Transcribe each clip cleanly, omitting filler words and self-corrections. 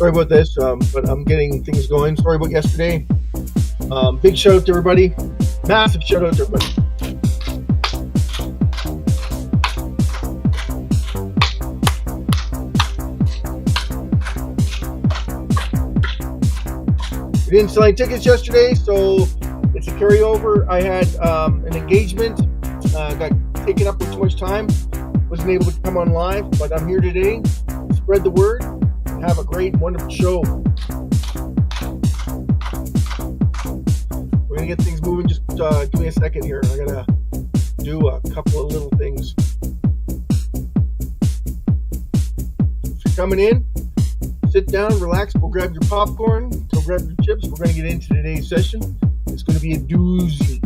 Sorry about this, but I'm getting things going. Sorry about yesterday. Big shout out to everybody. Massive shout out to everybody. We didn't sell any tickets yesterday, so it's a carryover. I had an engagement, got taken up with too much time, wasn't able to come on live, but I'm here today. Spread the word. Have a great, wonderful show. We're gonna get things moving. Just give me a second here. I gotta do a couple of little things. If you're coming in, sit down, relax, go grab your popcorn, go grab your chips. We're gonna get into today's session. It's gonna be a doozy.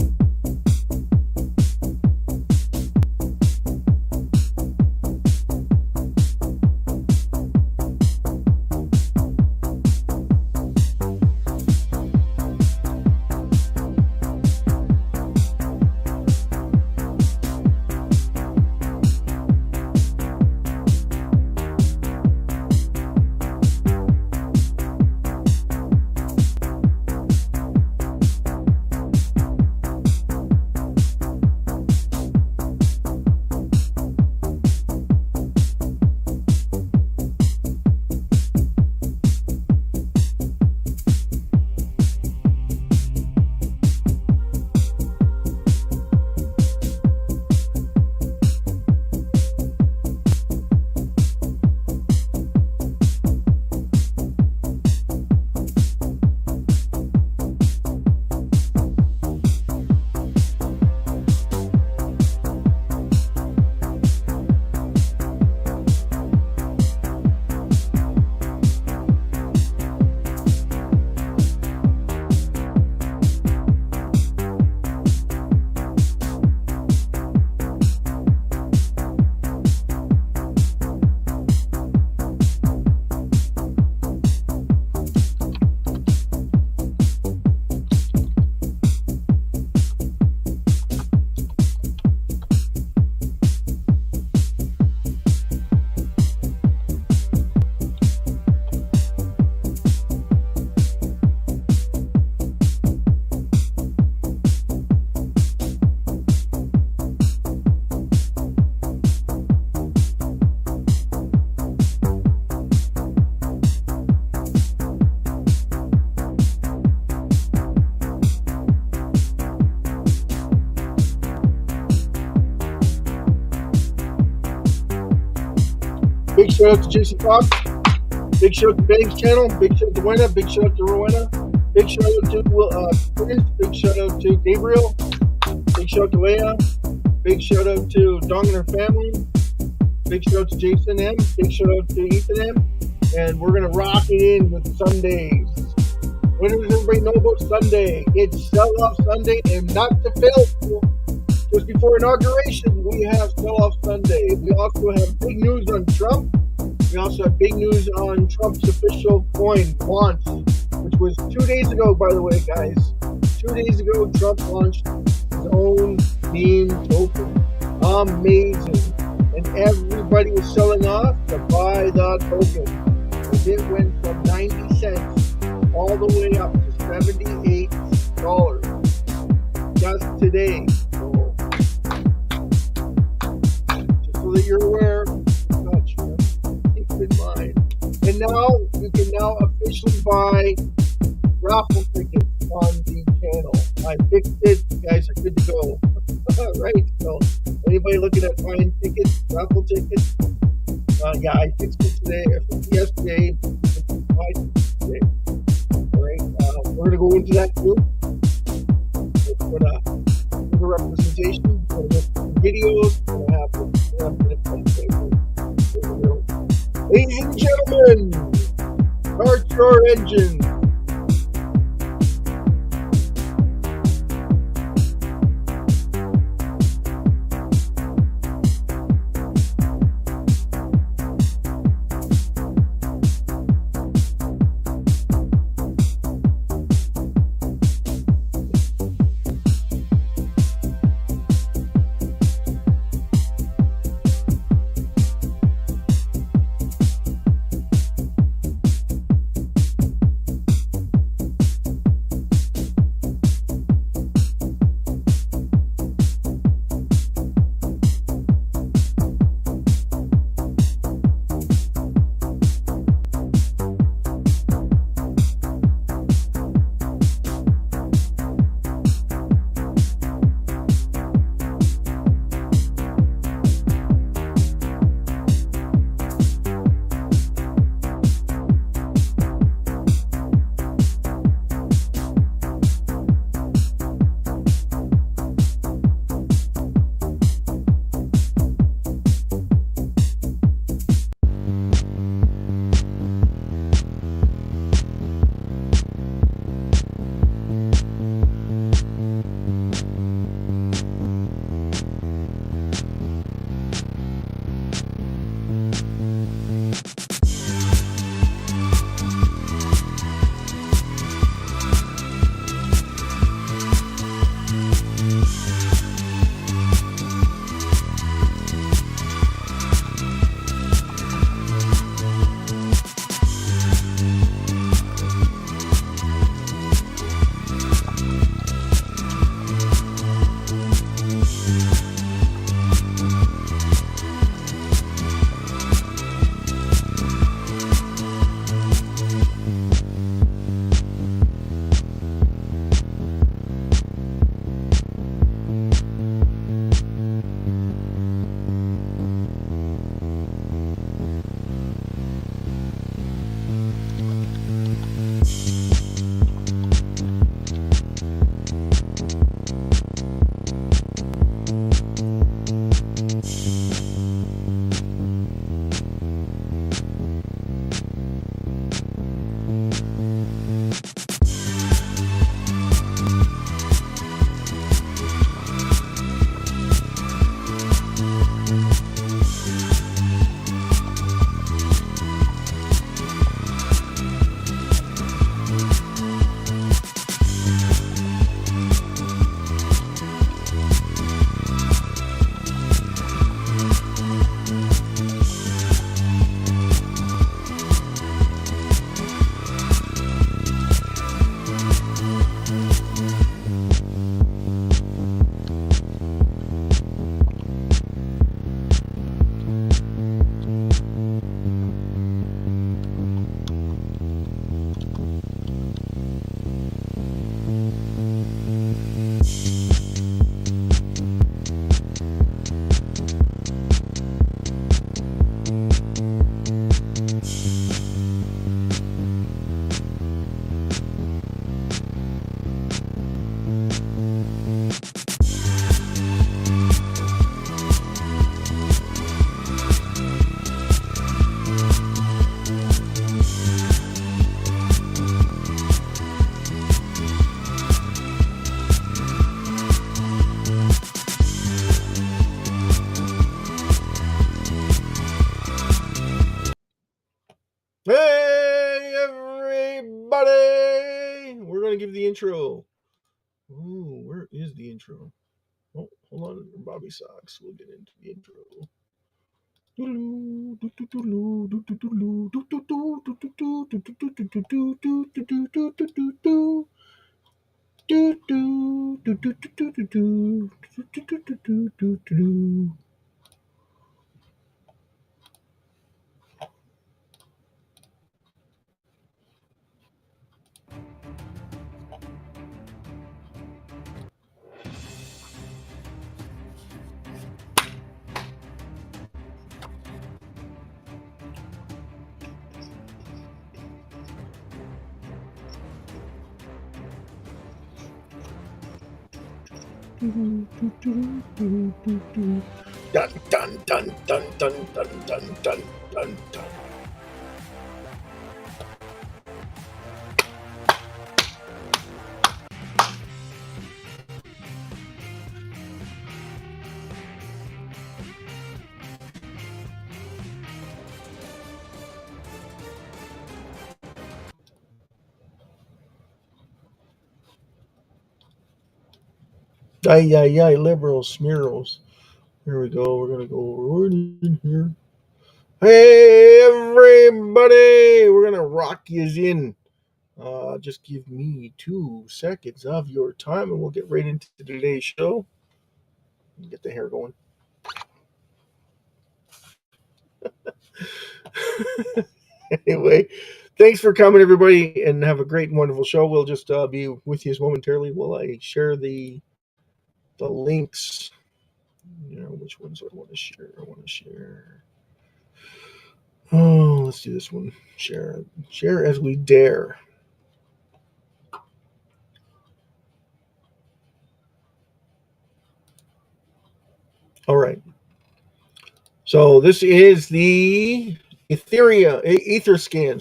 Big shout out to Jason Fox. Big shout out to Bang's channel. Big shout out to Wena. Big shout out to Rowena. Big shout out to Chris. Big shout out to Gabriel. Big shout out to Leia. Big shout out to Dong and her family. Big shout out to Jason M. Big shout out to Ethan M. And we're gonna rock it in with Sundays. What does everybody know about Sunday? It's Sell-Off Sunday, and not to fail. Just before inauguration, we have Sell-Off Sunday. We also have big news on Trump. We also have big news on Trump's official coin launch, which was 2 days ago, by the way, guys. 2 days ago, Trump launched his own meme token. Amazing. And everybody was selling off to buy the token. And it went from 90 cents all the way up to $78 just today. So that you're aware, keep it in mind. And now you can now officially buy raffle tickets on the channel. I fixed it. You guys are good to go. Right? So anybody looking at buying tickets, raffle tickets? Yeah, I fixed it today. Yesterday. Today. All right. We're gonna go into that too. We're gonna give a representation. We're gonna make videos. We're gonna have ladies and gentlemen, start your engine. to give the intro. Oh, where is the intro? Oh, hold on, Bobby Socks. We'll get into the intro. Dun dun dun dun dun dun dun dun dun dun. Ay, ay, ay, liberals, smearals. Here we go. We're going to go right in here. Hey, everybody. We're going to rock yous in. Just give me 2 seconds of your time and we'll get right into today's show. Get the hair going. Anyway, thanks for coming, everybody, and have a great and wonderful show. We'll just be with you momentarily while I share the links. Which ones do I want to share? I want to share. Oh, let's do this one. Share as we dare. All right. So this is the Etherscan.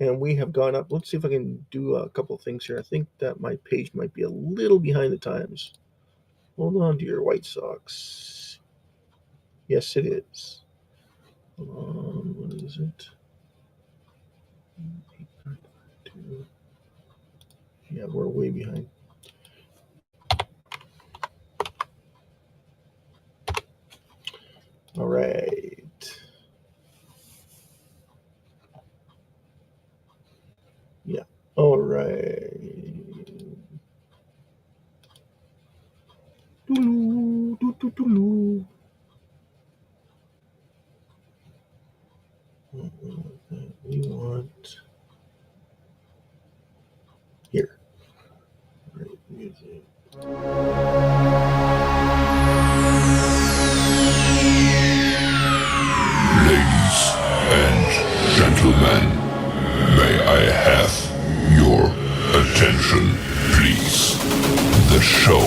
And we have gone up. Let's see if I can do a couple of things here. I think that my page might be a little behind the times. Hold on to your White Sox. Yes, it is. Hold on. What is it? Yeah, we're way behind. All right. Yeah. All right. We want here. Right, music. Ladies and gentlemen, may I have your attention, please? The show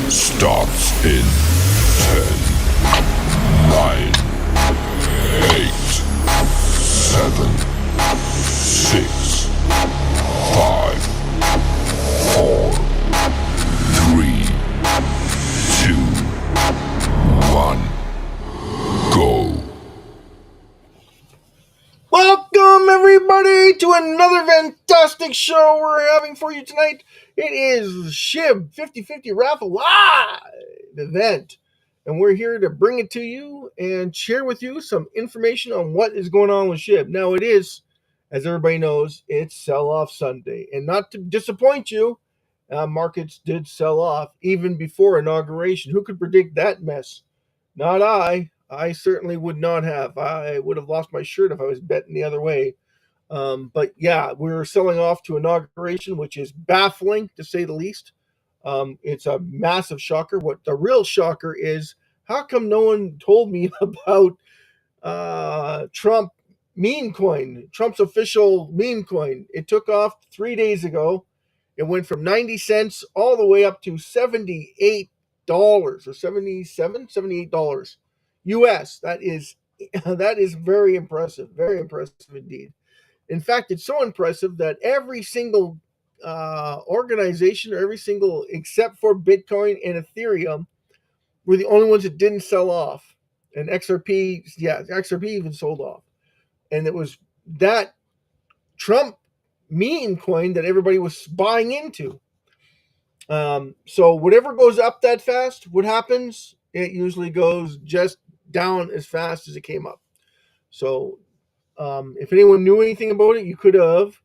starts in 10, 9, 8, 7, 6, 5, 4, 3, 2, 1. Go. Welcome, everybody, to another fantastic show we're having for you tonight. It is SHIB 50/50 Raffle live event, and we're here to bring it to you and share with you some information on what is going on with SHIB. Now, it is, as everybody knows, it's sell-off Sunday, and not to disappoint you, markets did sell off even before inauguration. Who could predict that mess? Not I. I certainly would not have. I would have lost my shirt if I was betting the other way. But yeah, we're selling off to inauguration, which is baffling to say the least. It's a massive shocker. What the real shocker is, how come no one told me about Trump meme coin, Trump's official meme coin? It took off 3 days ago. It went from 90 cents all the way up to $78 or $78 US. That is very impressive. Very impressive indeed. In fact, it's so impressive that every single organization, or every single, except for Bitcoin and Ethereum, were the only ones that didn't sell off. And XRP even sold off. And it was that Trump meme coin that everybody was buying into. So whatever goes up that fast, what happens? It usually goes just down as fast as it came up. So if anyone knew anything about it, you could have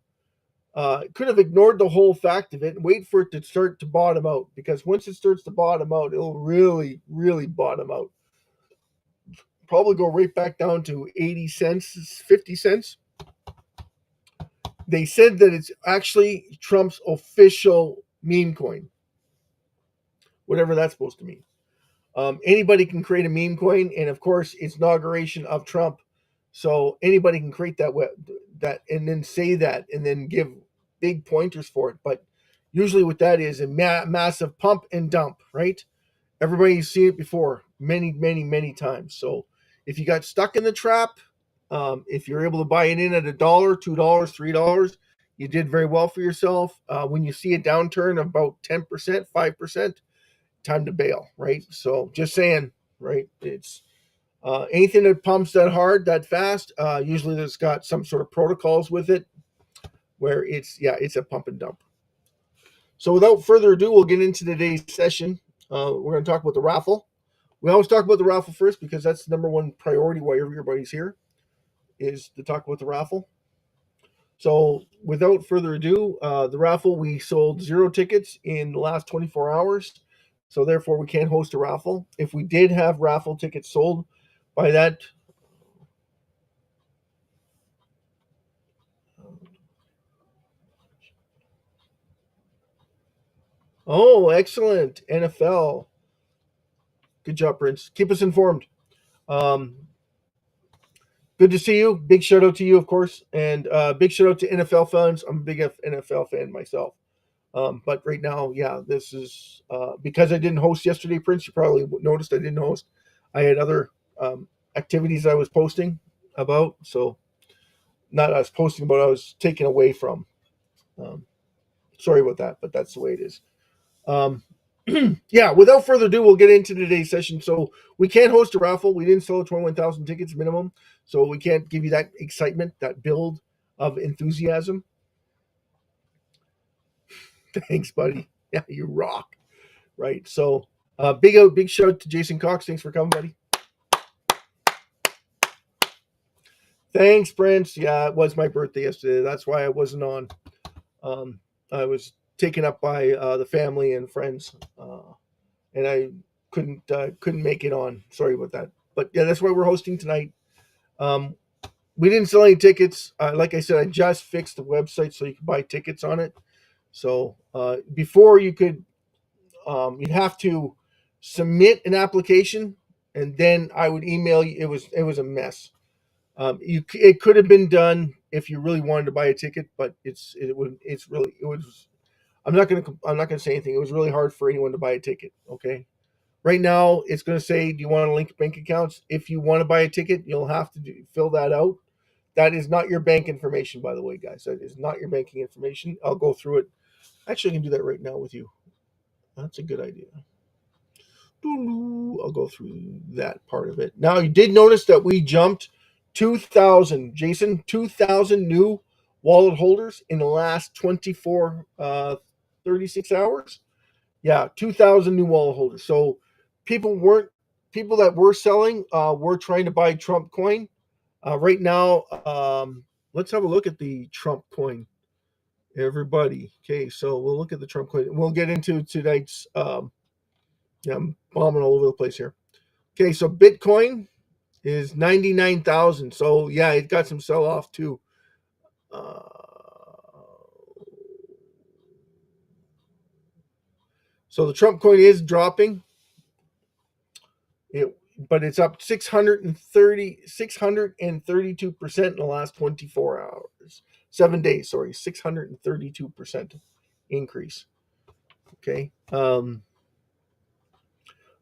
ignored the whole fact of it and wait for it to start to bottom out, because once it starts to bottom out, it'll really, really bottom out. Probably go right back down to 80 cents, 50 cents. They said that it's actually Trump's official meme coin, whatever that's supposed to mean. Anybody can create a meme coin, and of course, it's inauguration of Trump, so anybody can create that and then say that and then give big pointers for it. But usually, what that is a massive pump and dump, right? Everybody's seen it before, many, many, many times. So if you got stuck in the trap, if you're able to buy it in at $1, $2, $3, you did very well for yourself. When you see a downturn of about 10%, 5%. Time to bail, right? So just saying, right? It's anything that pumps that hard, that fast, usually there's got some sort of protocols with it where it's a pump and dump. So without further ado, we'll get into today's session. We're going to talk about the raffle. We always talk about the raffle first because that's the number one priority while everybody's here, is to talk about the raffle. So without further ado, the raffle, we sold 0 tickets in the last 24 hours. So therefore, we can't host a raffle. If we did have raffle tickets sold by that, oh, excellent, NFL. Good job, Prince. Keep us informed. Um, Good to see you. Big shout out to you, of course, and big shout out to NFL fans. I'm a big NFL fan myself. But right now, yeah, this is because I didn't host yesterday, Prince. You probably noticed I didn't host. I had other activities I was posting about. So, not I was posting about, I was taken away from. Um, Sorry about that, but that's the way it is. Um, yeah, without further ado, we'll get into today's session. So, we can't host a raffle. We didn't sell 21,000 tickets minimum. So, we can't give you that excitement, that build of enthusiasm. Thanks, buddy. Yeah, you rock. Right. So, big shout out to Jason Cox. Thanks for coming, buddy. Thanks, Prince. Yeah, it was my birthday yesterday. That's why I wasn't on. I was taken up by the family and friends, and I couldn't make it on. Sorry about that. But yeah, that's why we're hosting tonight. Um, we didn't sell any tickets. Like I said, I just fixed the website so you can buy tickets on it. So before you could, you'd have to submit an application, and then I would email you. It was a mess. It could have been done if you really wanted to buy a ticket, but it's really it was. I'm not gonna say anything. It was really hard for anyone to buy a ticket. Okay, right now it's gonna say, do you want to link bank accounts? If you want to buy a ticket, you'll have to fill that out. That is not your bank information, by the way, guys. That is not your banking information. I'll go through it. Actually, I can do that right now with you. That's a good idea. I'll go through that part of it. Now, you did notice that we jumped 2,000, Jason, 2,000 new wallet holders in the last 24, 36 hours. Yeah, 2,000 new wallet holders. So people that were selling were trying to buy Trump coin. Right now, let's have a look at the Trump coin, everybody. Okay, so we'll look at the Trump coin. We'll get into tonight's. Yeah, I'm bombing all over the place here. Okay, so Bitcoin is 99,000. So yeah, it got some sell off too. Uh, so the Trump coin is dropping. But it's up 632% in the last 24 hours. 7 days, sorry, 632% increase. Okay.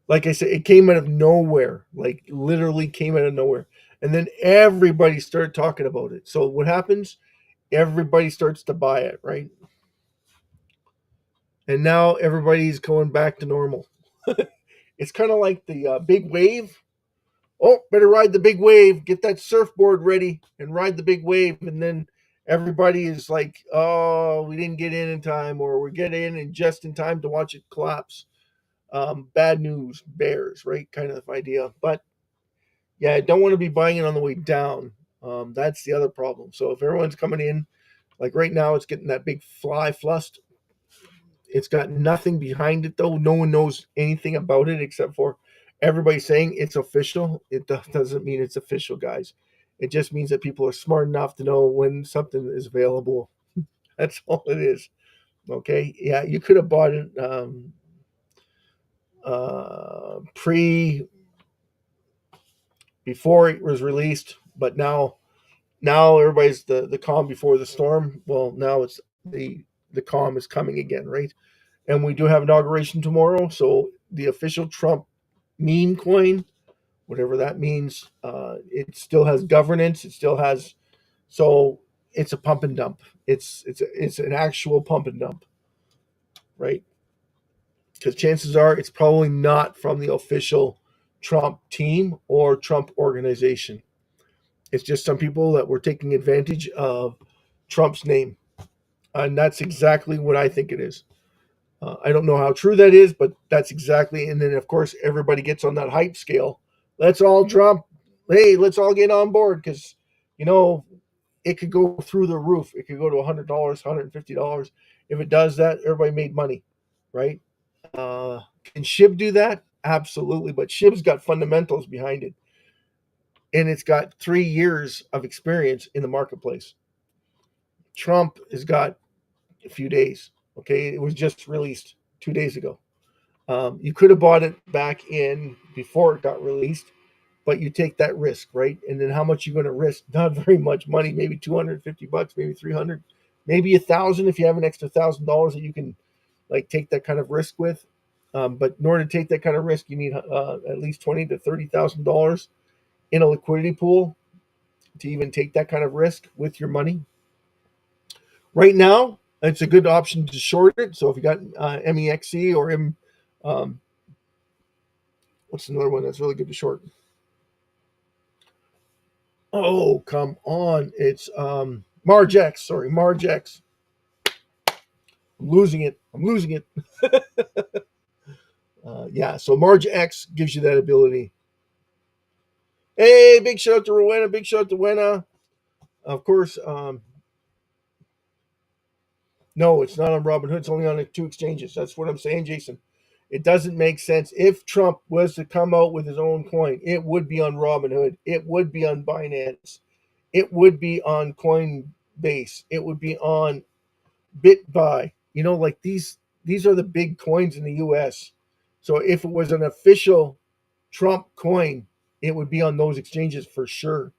Like I said, it came out of nowhere, like literally came out of nowhere. And then everybody started talking about it. So what happens? Everybody starts to buy it, right? And now everybody's going back to normal. It's kind of like the big wave. Oh, better ride the big wave. Get that surfboard ready and ride the big wave. And then Everybody is like, oh, we didn't get in time, or we get in and just in time to watch it collapse. Bad news bears, right? Kind of idea. But yeah, I don't want to be buying it on the way down. That's the other problem. So if everyone's coming in, like right now, it's getting that big fly flust. It's got nothing behind it though. No one knows anything about it except for everybody saying it's official. It doesn't mean it's official, guys. It just means that people are smart enough to know when something is available. That's all it is. Okay. Yeah, you could have bought it pre before it was released, but now everybody's the calm before the storm. Well, now it's the calm is coming again, right? And we do have inauguration tomorrow, so the official Trump meme coin, whatever that means, it still has governance. It still has so it's a pump and dump. It's an actual pump and dump, right? Because chances are it's probably not from the official Trump team or Trump organization. It's just some people that were taking advantage of Trump's name. And that's exactly what I think it is. I don't know how true that is, but that's exactly. And then, of course, everybody gets on that hype scale. Let's all Trump. Hey, let's all get on board because, you know, it could go through the roof. It could go to $100, $150. If it does that, everybody made money, right? Can SHIB do that? Absolutely. But SHIB's got fundamentals behind it. And it's got 3 years of experience in the marketplace. Trump has got a few days. Okay. It was just released 2 days ago. You could have bought it back in before it got released, but you take that risk, right? And then how much you're going to risk? Not very much money, maybe $250, maybe 300, maybe 1,000 if you have an extra $1,000 that you can like take that kind of risk with. But in order to take that kind of risk, you need at least $20,000 to $30,000 in a liquidity pool to even take that kind of risk with your money. Right now, it's a good option to short it. So if you got MEXC or um, what's another one that's really good to short? Oh, come on. It's Margex. Sorry, Margex. I'm losing it. I'm losing it. Yeah, so Margex gives you that ability. Hey, big shout out to Rowena. Big shout out to Rowena. Of course, no, it's not on Robinhood. It's only on the two exchanges. That's what I'm saying, Jason. It doesn't make sense. If Trump was to come out with his own coin, it would be on Robinhood. It would be on Binance. It would be on Coinbase. It would be on BitBuy. You know, like these are the big coins in the US. So if it was an official Trump coin, it would be on those exchanges for sure.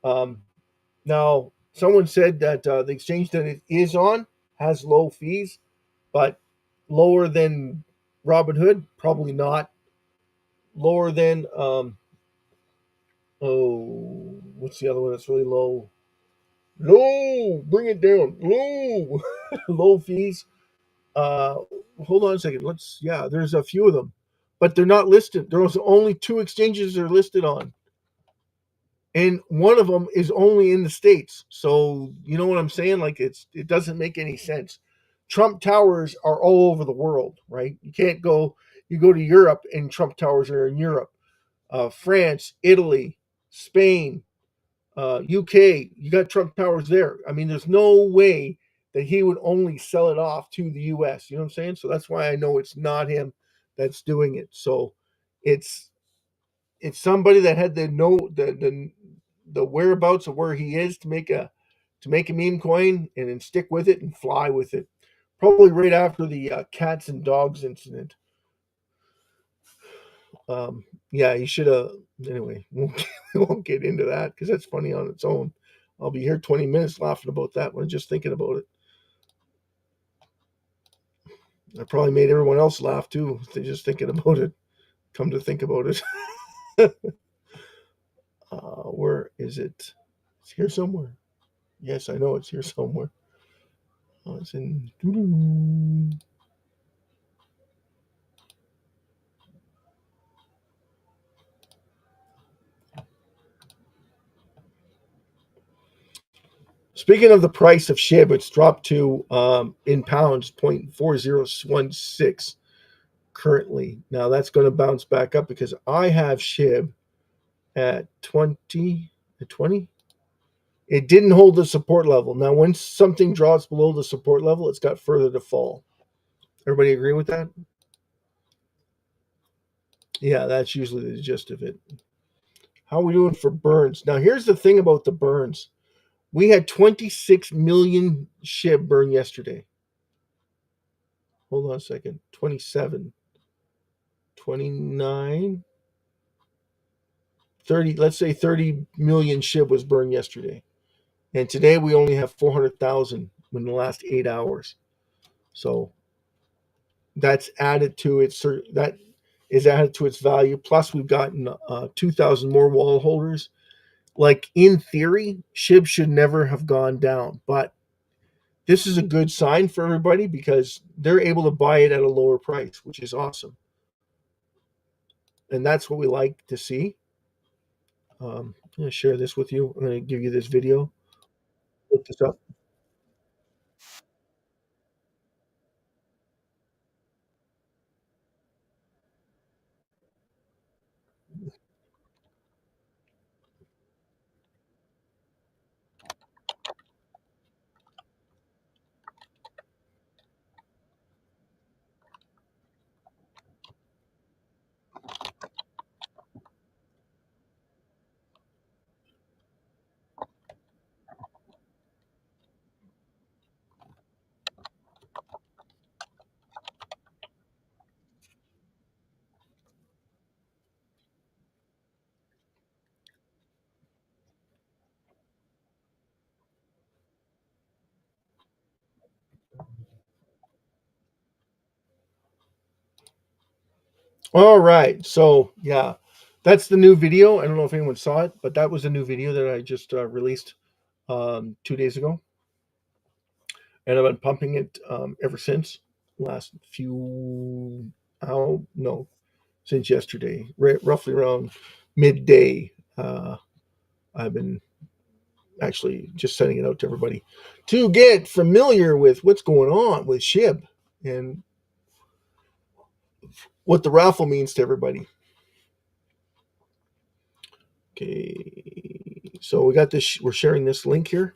Um, Now, someone said that the exchange that it is on has low fees, but lower than Robinhood, probably not. Lower than oh, what's the other one that's really low? Low, bring it down. Low, low fees. Uh, Hold on a second. Yeah, there's a few of them, but they're not listed. There's only two exchanges they're listed on, and one of them is only in the states. So you know what I'm saying? Like it doesn't make any sense. Trump towers are all over the world, right? You can't go. You go to Europe, and Trump towers are in Europe, France, Italy, Spain, UK. You got Trump towers there. I mean, there's no way that he would only sell it off to the US. You know what I'm saying? So that's why I know it's not him that's doing it. So it's it's somebody that had the know the whereabouts of where he is to make a meme coin and then stick with it and fly with it. Probably right after the cats and dogs incident. Yeah, he should have. Anyway, we won't get into that because that's funny on its own. I'll be here 20 minutes laughing about that when just thinking about it. I probably made everyone else laugh too. They're just thinking about it. Come to think about it. Where is it? It's here somewhere. Yes, I know it's here somewhere. Oh, it's in. Speaking of the price of SHIB, it's dropped to in pounds 0.4016 currently. Now that's going to bounce back up because I have SHIB at 20. At 20. It didn't hold the support level. Now, when something drops below the support level, it's got further to fall. Everybody agree with that? Yeah, that's usually the gist of it. How are we doing for burns? Now, here's the thing about the burns. We had 26 million SHIB burn yesterday. Hold on a second. 27, 29, 30. Let's say 30 million SHIB was burned yesterday. And today we only have 400,000 in the last 8 hours. So that's added to its that is added to its value. Plus, we've gotten 2,000 more wall holders. Like in theory, SHIB should never have gone down, but this is a good sign for everybody because they're able to buy it at a lower price, which is awesome, and that's what we like to see. I'm going to share this with you. I'm going to give you this video. Look this up. All right. So, yeah, that's the new video. I don't know if anyone saw it, but that was a new video that I just released 2 days ago. And I've been pumping it ever since. Last few, no, since yesterday, roughly around midday. I've been actually just sending it out to everybody to get familiar with what's going on with SHIB and what the raffle means to everybody. Okay, so we got this. We're sharing this link here.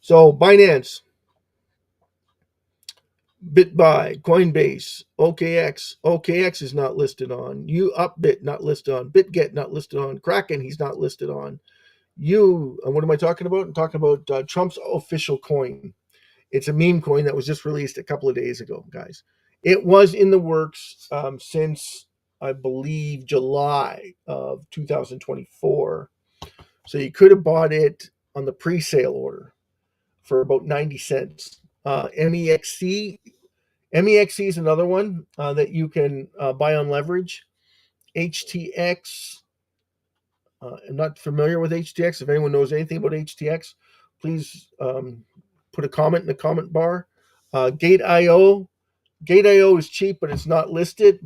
So Binance, BitBuy, Coinbase, OKX. OKX is not listed on. Upbit not listed on. BitGet not listed on. Kraken he's not listed on. What am I talking about? I'm talking about Trump's official coin. It's a meme coin that was just released a couple of days ago, guys. It was in the works since I believe July of 2024. So you could have bought it on the pre-sale order for about 90 cents. MEXC is another one that you can buy on leverage. HTX, I'm not familiar with HTX. If anyone knows anything about HTX, please put a comment in the comment bar. Gate.io. Gate.io is cheap, but it's not listed.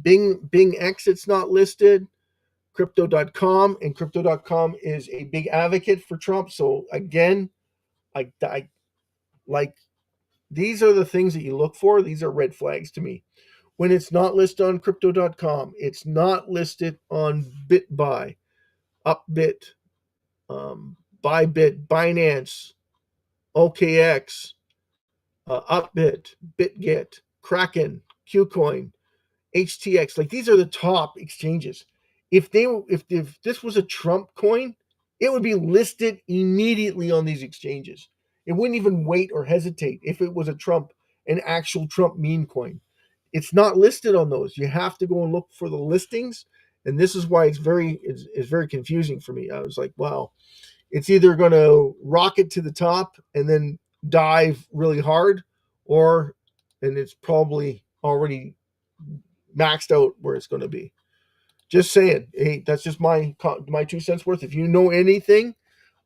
Bing X, it's not listed. Crypto.com, and Crypto.com is a big advocate for Trump. So again, I like these are the things that you look for. These are red flags to me. When it's not listed on Crypto.com, it's not listed on BitBuy, Upbit, Bybit, Binance, OKX, Upbit, BitGet, Kraken, KuCoin, HTX. Like these are the top exchanges. If this was a Trump coin, it would be listed immediately on these exchanges. It wouldn't even wait or hesitate if it was an actual Trump meme coin. It's not listed on those. You have to go and look for the listings, and this is why it's very confusing for me. I was like, wow, it's either going to rocket to the top and then dive really hard, and it's probably already maxed out where it's going to be. Just saying. Hey, that's just my 2 cents worth. If you know anything,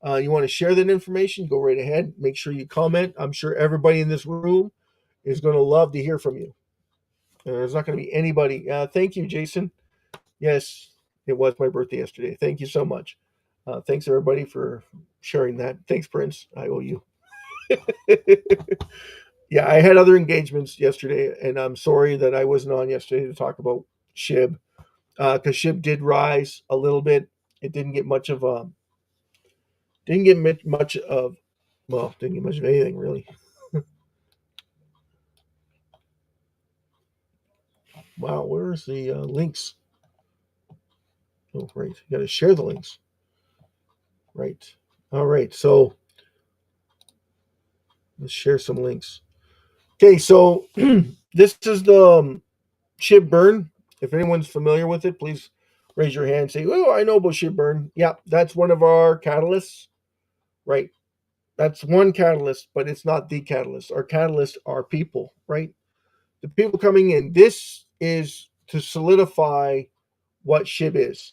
you want to share that information, go right ahead. Make sure you comment. I'm sure everybody in this room is going to love to hear from you. There's not going to be anybody. Thank you, Jason. Yes, it was my birthday yesterday. Thank you so much. Thanks everybody for sharing that. Thanks, Prince. I owe you. Yeah, I had other engagements yesterday, and I'm sorry that I wasn't on yesterday to talk about SHIB because SHIB did rise a little bit. It didn't get much of well, didn't get much of anything really. Wow, where's the links? Oh, right, you got to share the links. Right. All right. So let's share some links. Okay, so this is the SHIB burn. If anyone's familiar with it, please raise your hand and say, "Oh, I know about SHIB burn." Yeah, that's one of our catalysts. Right. That's one catalyst, but it's not the catalyst. Our catalysts are people, right? The people coming in. This is to solidify what SHIB is.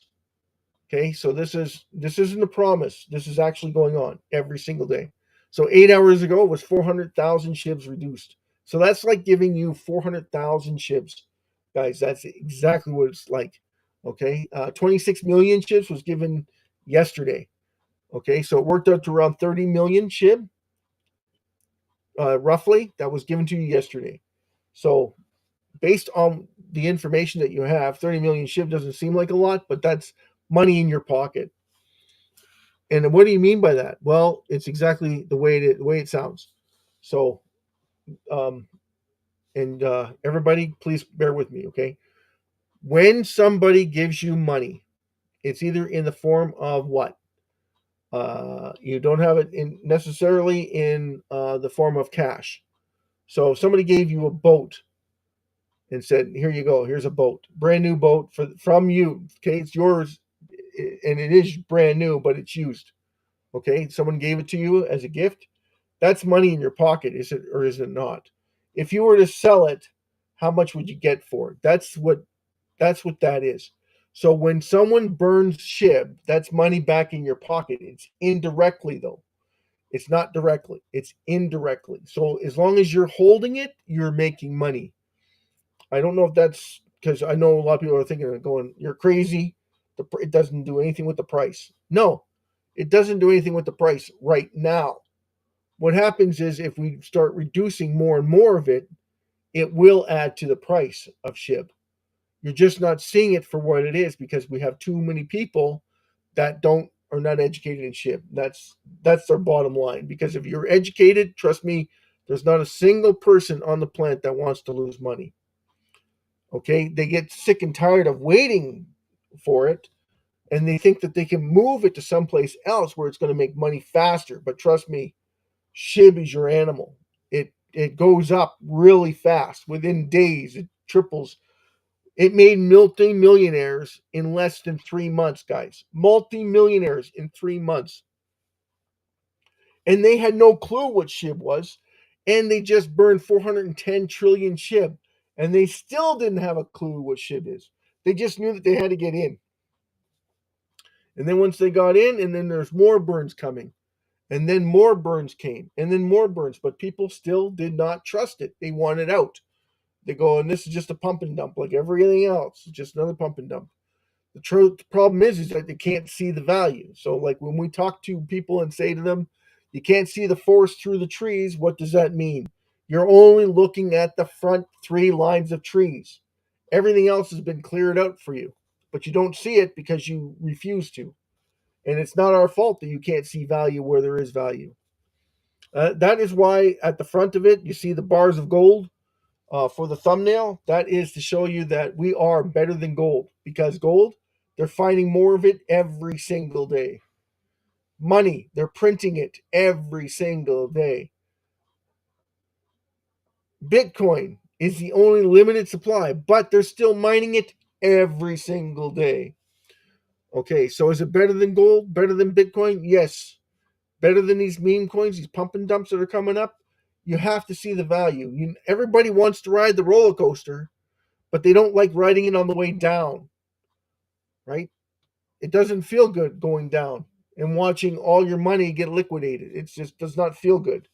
Okay, so this isn't a promise. This is actually going on every single day. So 8 hours ago it was 400,000 SHIBs reduced. So that's like giving you 400,000 SHIBs, guys. That's exactly what it's like. Okay, 26 million SHIBs was given yesterday. Okay, so it worked out to around 30 million SHIB, roughly. That was given to you yesterday. So based on the information that you have, 30 million SHIB doesn't seem like a lot, but that's money in your pocket. And what do you mean by that? Well, it's exactly the way it sounds. So, um, and everybody, please bear with me, okay? When somebody gives you money, it's either in the form of what? You don't have it in necessarily in the form of cash. So, if somebody gave you a boat and said, "Here you go. Here's a boat, brand new boat from you. Okay, it's yours, and it is brand new, but it's used. Okay, someone gave it to you as a gift. That's money in your pocket, is it or is it not? If you were to sell it, how much would you get for it? That's what that is. So when someone burns SHIB, that's money back in your pocket. It's indirectly though. It's not directly. It's indirectly. So as long as you're holding it, you're making money. I don't know if that's because I know a lot of people are thinking of going, "You're crazy. It doesn't do anything with the price." No, it doesn't do anything with the price right now. What happens is if we start reducing more and more of it, it will add to the price of SHIB. You're just not seeing it for what it is because we have too many people that don't are not educated in SHIB. That's their bottom line. Because if you're educated, trust me, there's not a single person on the planet that wants to lose money. Okay, they get sick and tired of waiting for it, and they think that they can move it to someplace else where it's going to make money faster. But trust me, SHIB is your animal. It goes up really fast. Within days, it triples. It made multi-millionaires in less than 3 months, guys. Multi-millionaires in 3 months. And they had no clue what SHIB was. And they just burned 410 trillion SHIB. And they still didn't have a clue what SHIB is. They just knew that they had to get in. And then once they got in, and then there's more burns coming. And then more burns came, and then more burns, but people still did not trust it. They wanted out. They go, and this is just a pump and dump, like everything else. It's just another pump and dump. The problem is that they can't see the value. So, like when we talk to people and say to them, "You can't see the forest through the trees," what does that mean? You're only looking at the front 3 lines of trees. Everything else has been cleared out for you, but you don't see it because you refuse to. And it's not our fault that you can't see value where there is value. That is why at the front of it, you see the bars of gold for the thumbnail. That is to show you that we are better than gold because gold, they're finding more of it every single day. Money, they're printing it every single day. Bitcoin is the only limited supply, but they're still mining it every single day. Okay, so is it better than gold? Better than Bitcoin? Yes. Better than these meme coins, these pump and dumps that are coming up? You have to see the value. Everybody wants to ride the roller coaster, but they don't like riding it on the way down, right? It doesn't feel good going down and watching all your money get liquidated. It just does not feel good.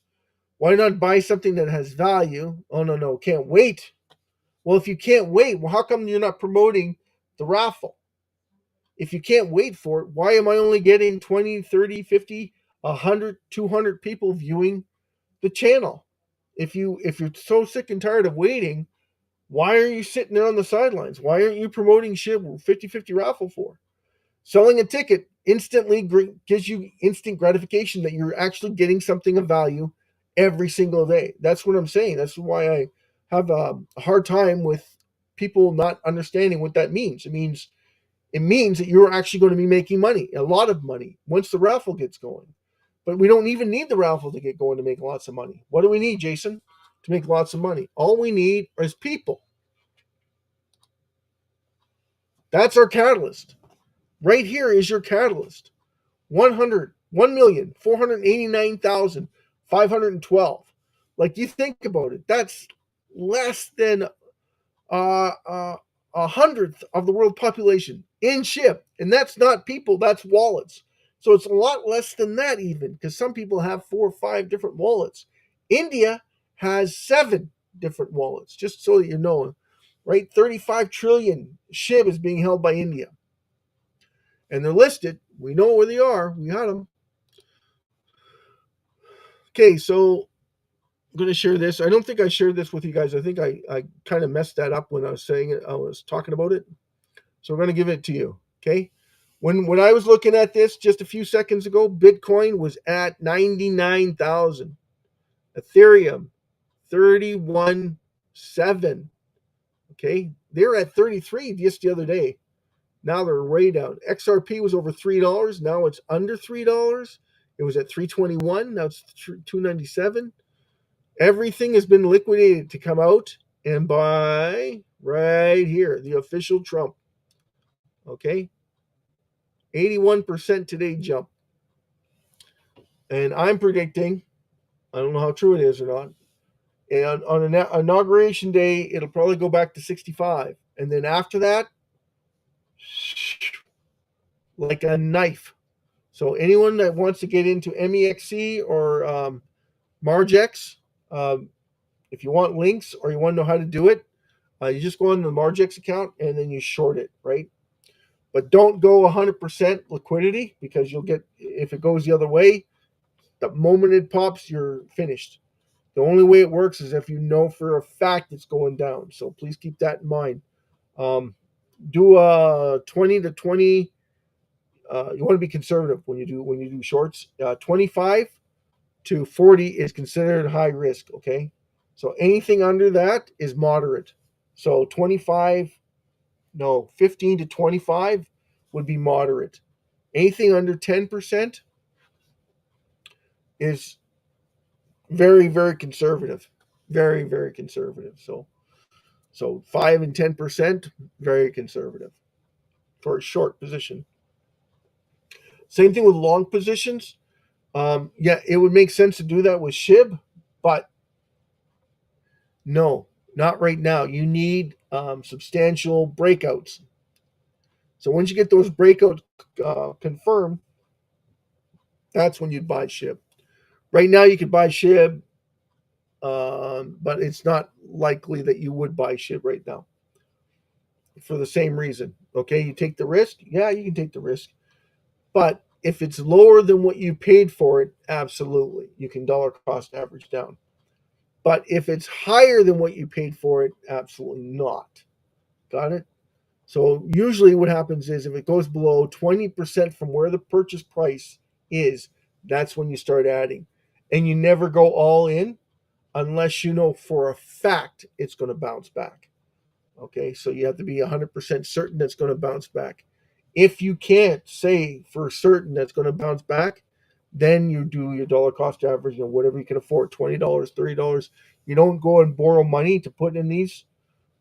Why not buy something that has value? Oh, no, no, can't wait. Well, if you can't wait, well, how come you're not promoting the raffle? if you can't wait for it, why am I only getting 20, 30, 50, 100, 200 people viewing the channel? If you're so sick and tired of waiting, why are you sitting there on the sidelines? Why aren't you promoting SHIB 50/50 raffle for? Selling a ticket instantly gives you instant gratification that you're actually getting something of value every single day. That's what I'm saying. That's why I have a hard time with people not understanding what that means. It means that you're actually going to be making money, a lot of money, once the raffle gets going. But we don't even need the raffle to get going to make lots of money. What do we need, Jason, to make lots of money? All we need is people. That's our catalyst. Right here is your catalyst. 1,489,512. Like, you think about it, that's less than a hundredth of the world population in SHIB, and that's not people, that's wallets. So it's a lot less than that, even, because some people have 4 or 5 different wallets. India has 7 different wallets, just so that you know, right? 35 trillion SHIB is being held by India, and they're listed. We know where they are. We got them. Okay, so I'm going to share this. I don't think I shared this with you guys. I think I kind of messed that up when I was saying it. I was talking about it. So I'm going to give it to you. Okay. When I was looking at this just a few seconds ago, Bitcoin was at 99,000. Ethereum, 31.7. Okay. They're at 33 just the other day. Now they're way down. XRP was over $3. Now it's under $3. It was at 321. Now it's 297. Everything has been liquidated to come out and buy right here, the official Trump. Okay. 81% today jump. And I'm predicting, I don't know how true it is or not, and on inauguration day, it'll probably go back to 65. And then after that, like a knife. So anyone that wants to get into MEXC or Margex, if you want links or you want to know how to do it, you just go on the Margex account and then you short it, right? But don't go 100% liquidity, because you'll get, if it goes the other way, the moment it pops, you're finished. The only way it works is if you know for a fact it's going down. So please keep that in mind. Do a 20 to 20. You want to be conservative when you do shorts. 25 to 40 is considered high risk. Okay, so anything under that is moderate. So 15 to 25 would be moderate. Anything under 10% is very, very conservative. Very, very conservative. So 5 and 10%, very conservative for a short position. Same thing with long positions. Yeah, it would make sense to do that with SHIB, but no, not right now. You need substantial breakouts. So once you get those breakouts confirmed, that's when you'd buy SHIB. Right now, you could buy SHIB, but it's not likely that you would buy SHIB right now for the same reason. Okay, you take the risk. Yeah, you can take the risk. But if it's lower than what you paid for it, absolutely, you can dollar cost average down. But if it's higher than what you paid for it, absolutely not. Got it? So usually what happens is if it goes below 20% from where the purchase price is, that's when you start adding. And you never go all in unless you know for a fact it's going to bounce back. Okay, so you have to be 100% certain that's going to bounce back. If you can't say for certain that's going to bounce back, then you do your dollar cost average, whatever you can afford, $20, $30. You don't go and borrow money to put in these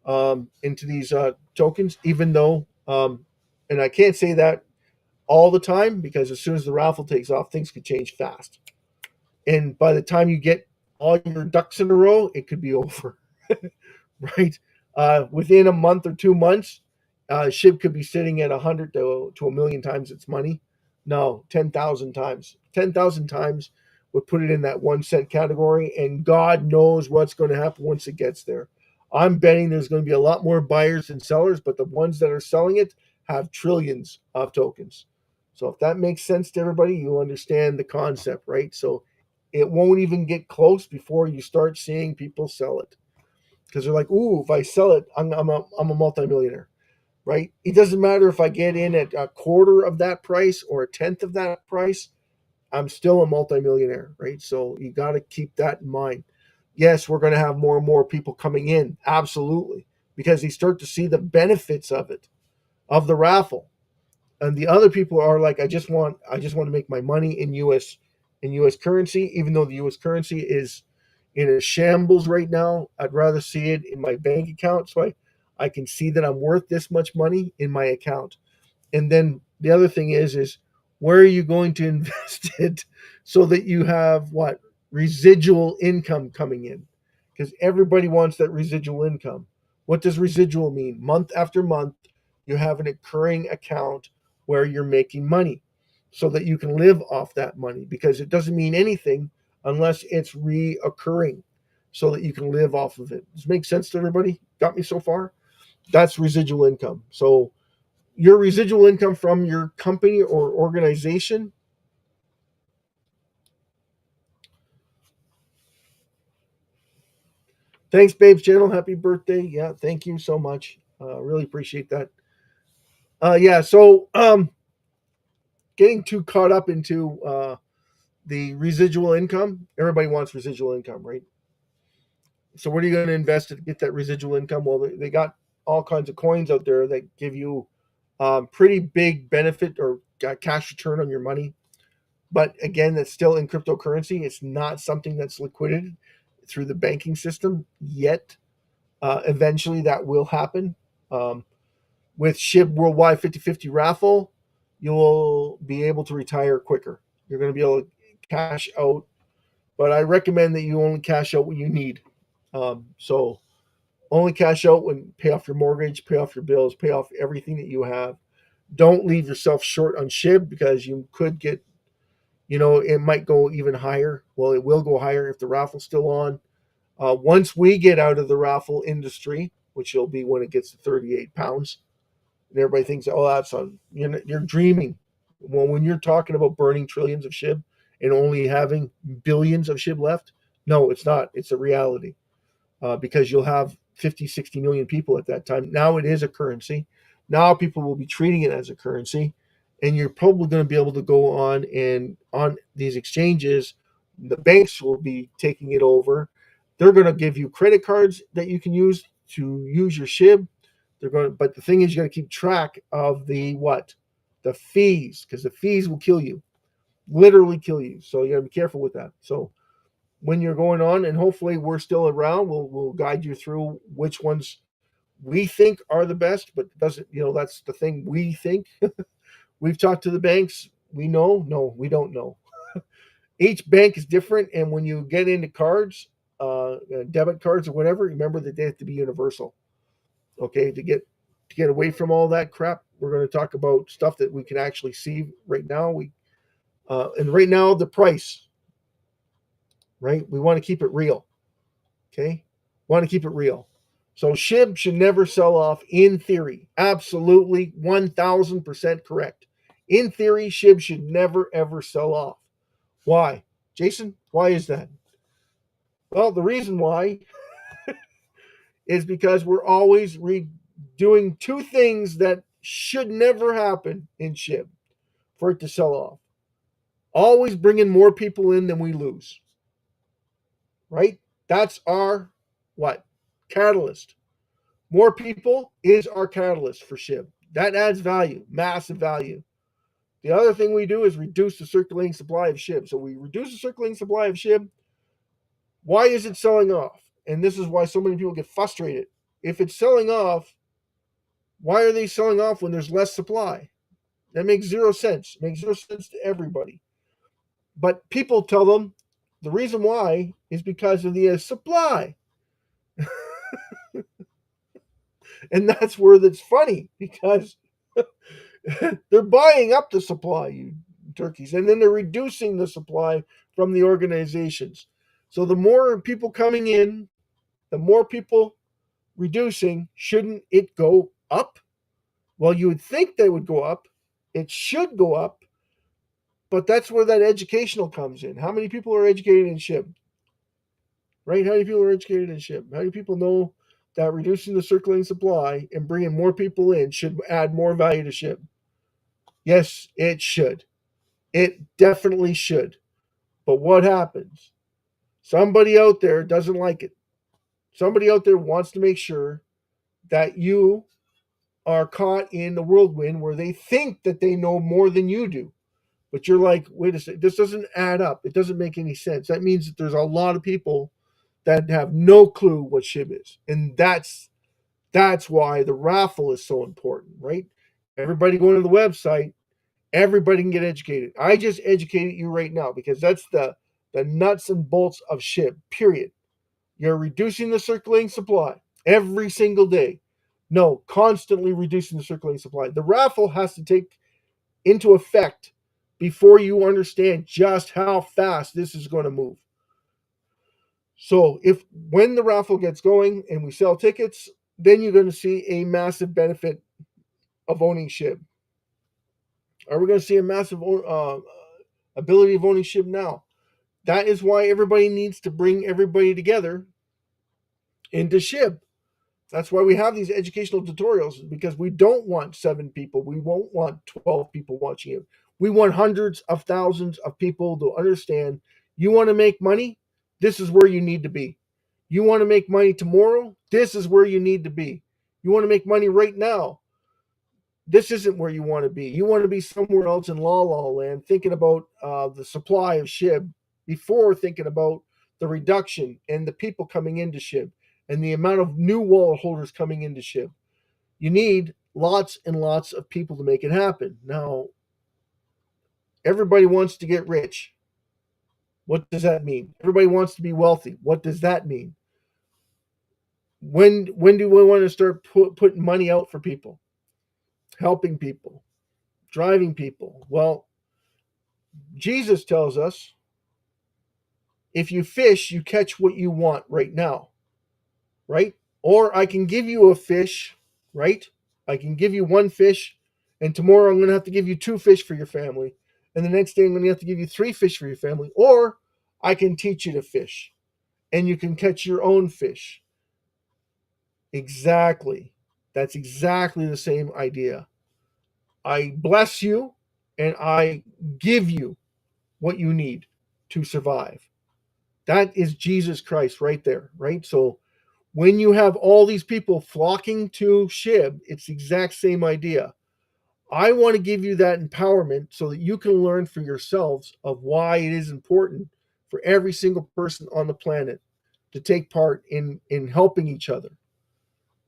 into these tokens, even though, and I can't say that all the time, because as soon as the raffle takes off, things could change fast. And by the time you get all your ducks in a row, it could be over, right? Within a month or 2 months, SHIB could be sitting at 100 to a million times its money. No, 10,000 times. 10,000 times would put it in that 1 cent category, and God knows what's going to happen once it gets there. I'm betting there's going to be a lot more buyers than sellers, but the ones that are selling it have trillions of tokens. So if that makes sense to everybody, you understand the concept, right? So it won't even get close before you start seeing people sell it, because they're like, "Ooh, if I sell it, I'm a multimillionaire." Right? It doesn't matter if I get in at a quarter of that price or a tenth of that price, I'm still a multimillionaire, right? So you got to keep that in mind. Yes, we're going to have more and more people coming in, absolutely, because they start to see the benefits of it, of the raffle. And the other people are like, I just want to make my money in US currency, even though the US currency is in a shambles right now. I'd rather see it in my bank account, so I can see that I'm worth this much money in my account. And then the other thing is where are you going to invest it so that you have what? Residual income coming in. Because everybody wants that residual income. What does residual mean? Month after month, you have an occurring account where you're making money so that you can live off that money, because it doesn't mean anything unless it's reoccurring so that you can live off of it. Does it make sense to everybody? Got me so far? That's residual income. So your residual income from your company or organization. Thanks, Babes Channel. Happy birthday. Yeah, thank you so much. Really appreciate that. Yeah, so getting too caught up into the residual income. Everybody wants residual income, right? So what are you going to invest to get that residual income? Well, they got all kinds of coins out there that give you pretty big benefit or cash return on your money. But again, that's still in cryptocurrency. It's not something that's liquided through the banking system yet. Eventually, that will happen. Um, with SHIB Worldwide 50/50 Raffle, you'll be able to retire quicker. You're going to be able to cash out, but I recommend that you only cash out what you need. So only cash out when pay off your mortgage, pay off your bills, pay off everything that you have. Don't leave yourself short on SHIB, because you could get, it might go even higher. Well, it will go higher if the raffle's still on. Once we get out of the raffle industry, which will be when it gets to 38 pounds, and everybody thinks, oh, that's on, you're dreaming. Well, when you're talking about burning trillions of SHIB and only having billions of SHIB left, no, it's not. It's a reality, because you'll have 50, 60 million people at that time. Now it is a currency. Now people will be treating it as a currency, and you're probably going to be able to go on, and on these exchanges, the banks will be taking it over. They're going to give you credit cards that you can use to use your SHIB. But the thing is, you got to keep track of the what, the fees, because the fees will kill you, literally kill you. So you got to be careful with that. So when you're going on, and hopefully we're still around, we'll guide you through which ones we think are the best. But doesn't, that's the thing, we think. We've talked to the banks. We know, no, we don't know. Each bank is different, and when you get into cards, debit cards or whatever, remember that they have to be universal. Okay, to get away from all that crap, we're going to talk about stuff that we can actually see right now. And right now, the price, right? We want to keep it real. Okay, want to keep it real. So SHIB should never sell off in theory. Absolutely 1000% correct. In theory, SHIB should never ever sell off. Why? Jason, why is that? Well, the reason why is because we're always doing two things that should never happen in SHIB for it to sell off. Always bringing more people in than we lose. Right? That's our what? Catalyst. More people is our catalyst for SHIB. That adds value, massive value. The other thing we do is reduce the circulating supply of SHIB. So we reduce the circulating supply of SHIB. Why is it selling off? And this is why so many people get frustrated. If it's selling off, why are they selling off when there's less supply? That makes zero sense. It makes zero sense to everybody. But people tell them the reason why is because of the supply. And that's where that's funny, because they're buying up the supply, you turkeys, and then they're reducing the supply from the organizations. So the more people coming in, the more people reducing, shouldn't it go up? Well, you would think they would go up. It should go up, but that's where that educational comes in. How many people are educated in SHIB? Right? How many people are educated in SHIB? How many people know that reducing the circulating supply and bringing more people in should add more value to SHIB? Yes, it should. It definitely should. But what happens? Somebody out there doesn't like it. Somebody out there wants to make sure that you are caught in the whirlwind where they think that they know more than you do. But you're like, wait a second, this doesn't add up. It doesn't make any sense. That means that there's a lot of people that have no clue what SHIB is. And that's why the raffle is so important, right? Everybody going to the website, everybody can get educated. I just educated you right now because that's the nuts and bolts of SHIB, period. You're reducing the circulating supply every single day. No, constantly reducing the circulating supply. The raffle has to take into effect before you understand just how fast this is going to move. So if when the raffle gets going and we sell tickets, then you're going to see a massive benefit of owning SHIB. Are we going to see a massive ability of owning SHIB now? That is why everybody needs to bring everybody together into SHIB. That's why we have these educational tutorials, because we don't want 7 people. We won't want 12 people watching it. We want hundreds of thousands of people to understand. You want to make money? This is where you need to be. You want to make money tomorrow? This is where you need to be. You want to make money right now? This isn't where you want to be. You want to be somewhere else in La La Land thinking about the supply of SHIB before thinking about the reduction and the people coming into SHIB and the amount of new wallet holders coming into SHIB. You need lots and lots of people to make it happen. Now, everybody wants to get rich. What does that mean? Everybody wants to be wealthy. What does that mean? When do we want to start putting money out for people, helping people, driving people? Well, Jesus tells us if you fish, you catch what you want right now, right? Or I can give you a fish, right? I can give you one fish, and tomorrow I'm going to have to give you 2 fish for your family. And the next day I'm going to have to give you 3 fish for your family. Or I can teach you to fish, and you can catch your own fish. Exactly. That's exactly the same idea. I bless you, and I give you what you need to survive. That is Jesus Christ right there, right? So when you have all these people flocking to SHIB, it's the exact same idea. I want to give you that empowerment so that you can learn for yourselves of why it is important for every single person on the planet to take part in helping each other,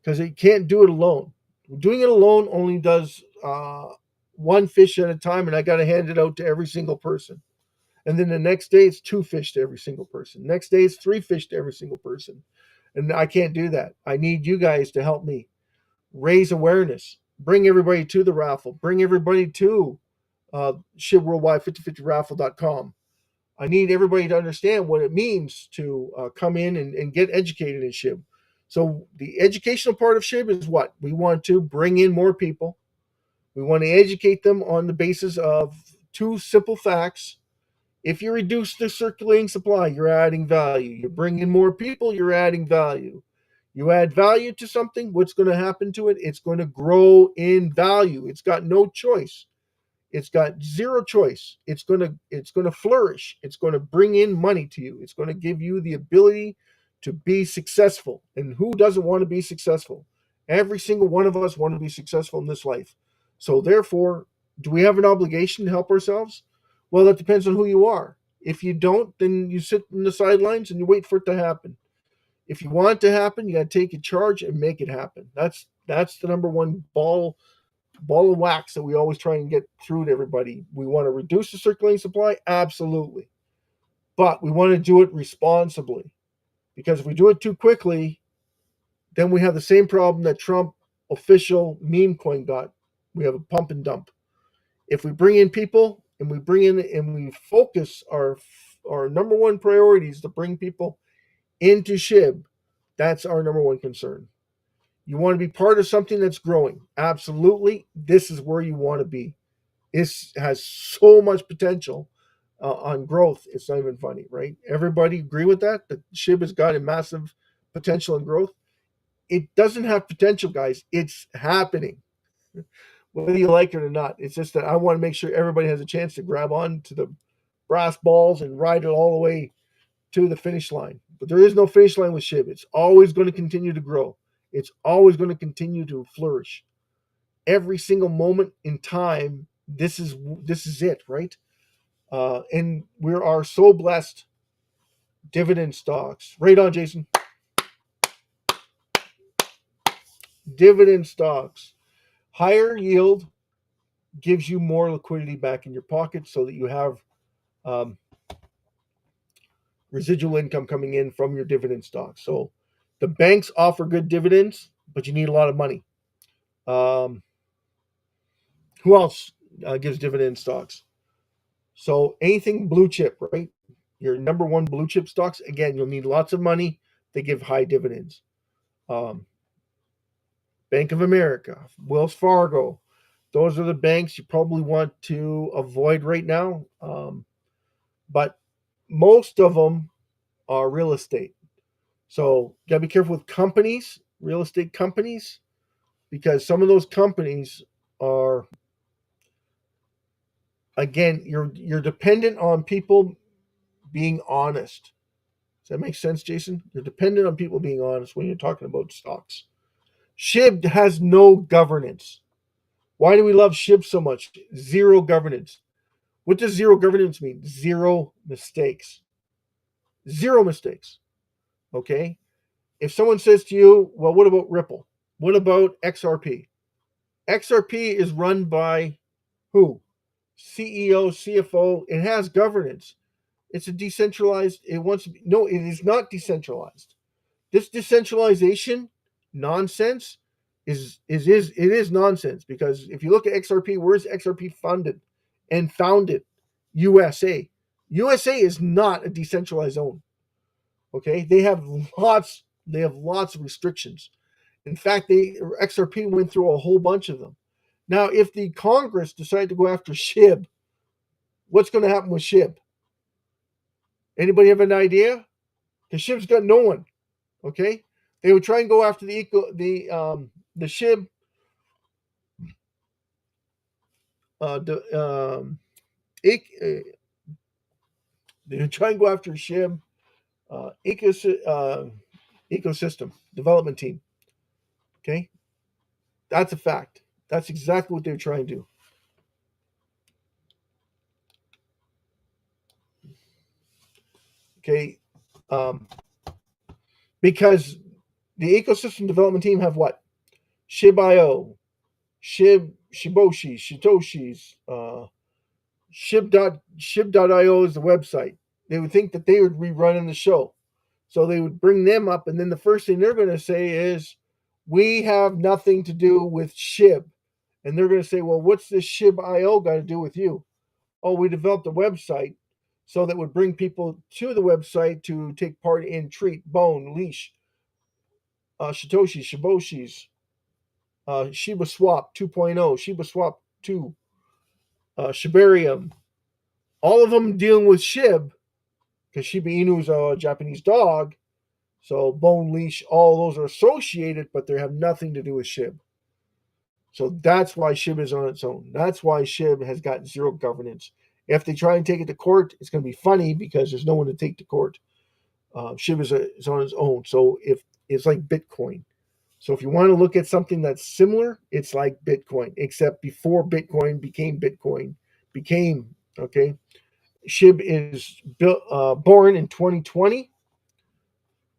because you can't do it alone. Doing it alone only does one fish at a time, and I got to hand it out to every single person. And then the next day it's 2 fish to every single person. Next day it's 3 fish to every single person. And I can't do that. I need you guys to help me raise awareness, bring everybody to the raffle, bring everybody to SHIB Worldwide 5050raffle.com. I need everybody to understand what it means to come in and get educated in SHIB. So the educational part of SHIB is what? We want to bring in more people. We want to educate them on the basis of 2 simple facts. If you reduce the circulating supply, you're adding value. You bring in more people, you're adding value. You add value to something, what's going to happen to it? It's going to grow in value. It's got no choice. It's got zero choice. It's going to flourish. It's going to bring in money to you. It's going to give you the ability to be successful. And who doesn't want to be successful? Every single one of us want to be successful in this life. So therefore, do we have an obligation to help ourselves? Well, that depends on who you are. If you don't, then you sit in the sidelines and you wait for it to happen. If you want it to happen, you got to take a charge and make it happen. That's the number one ball of wax that we always try and get through to everybody. We want to reduce the circulating supply, absolutely, but we want to do it responsibly, because if we do it too quickly, then we have the same problem that Trump official meme coin got. We have a pump and dump. If we bring in people and we focus our number one priorities to bring people into SHIB, that's our number one concern. You want to be part of something that's growing. Absolutely. This is where you want to be. This has so much potential on growth. It's not even funny, right? Everybody agree with that? That SHIB has got a massive potential in growth. It doesn't have potential, guys. It's happening, whether you like it or not. It's just that I want to make sure everybody has a chance to grab on to the brass balls and ride it all the way to the finish line. But there is no finish line with SHIB. It's always going to continue to grow. It's always going to continue to flourish. Every single moment in time, this is it, right? And we are so blessed. Dividend stocks, right on, Jason. Dividend stocks, higher yield gives you more liquidity back in your pocket, so that you have um, residual income coming in from your dividend stocks. So the banks offer good dividends, but you need a lot of money. Um, who else gives dividend stocks? So anything blue chip, right? Your number one blue chip stocks, again, you'll need lots of money. They give high dividends. Um, Bank of America, Wells Fargo, those are the banks you probably want to avoid right now. But most of them are real estate. So you gotta be careful with companies, real estate companies, because some of those companies are, again, you're dependent on people being honest. Does that make sense, Jason? You're dependent on people being honest when you're talking about stocks. SHIB has no governance. Why do we love SHIB so much? Zero governance. What does zero governance mean? Zero mistakes. Zero mistakes. Okay? If someone says to you, well, what about Ripple? What about XRP? XRP is run by who? CEO, CFO. It has governance. It's a decentralized, it wants to be, no, it is not decentralized. This decentralization nonsense is nonsense, because if you look at XRP, where's XRP funded and founded? USA. USA is not a decentralized zone. Okay, they have lots of restrictions. In fact, XRP went through a whole bunch of them. Now, if the Congress decided to go after SHIB, what's going to happen with SHIB? Anybody have an idea? Because SHIB's got no one. Okay, they would try and go after the SHIB, they would try and go after SHIB ecosystem development team. Okay, that's a fact. That's exactly what they're trying to do. Okay, because the ecosystem development team have what? SHIB.io, Shiboshi, Shitoshis, SHIB.io is the website. They would think that they would be running the show. So they would bring them up, and then the first thing they're going to say is, we have nothing to do with SHIB. And they're going to say, well, what's this SHIB.io got to do with you? Oh, we developed a website so that would bring people to the website to take part in treat, bone, leash, Shitoshi, Shiboshis, Shiba Swap 2.0, Shiba Swap 2, Shibarium, all of them dealing with SHIB, because Shiba Inu is a Japanese dog. So bone, leash, all those are associated, but they have nothing to do with SHIB. So that's why SHIB is on its own. That's why SHIB has got zero governance. If they try and take it to court, it's going to be funny because there's no one to take to court. SHIB is on its own. So if it's like Bitcoin. So if you want to look at something that's similar, it's like Bitcoin, except before Bitcoin became okay. SHIB is born in 2020,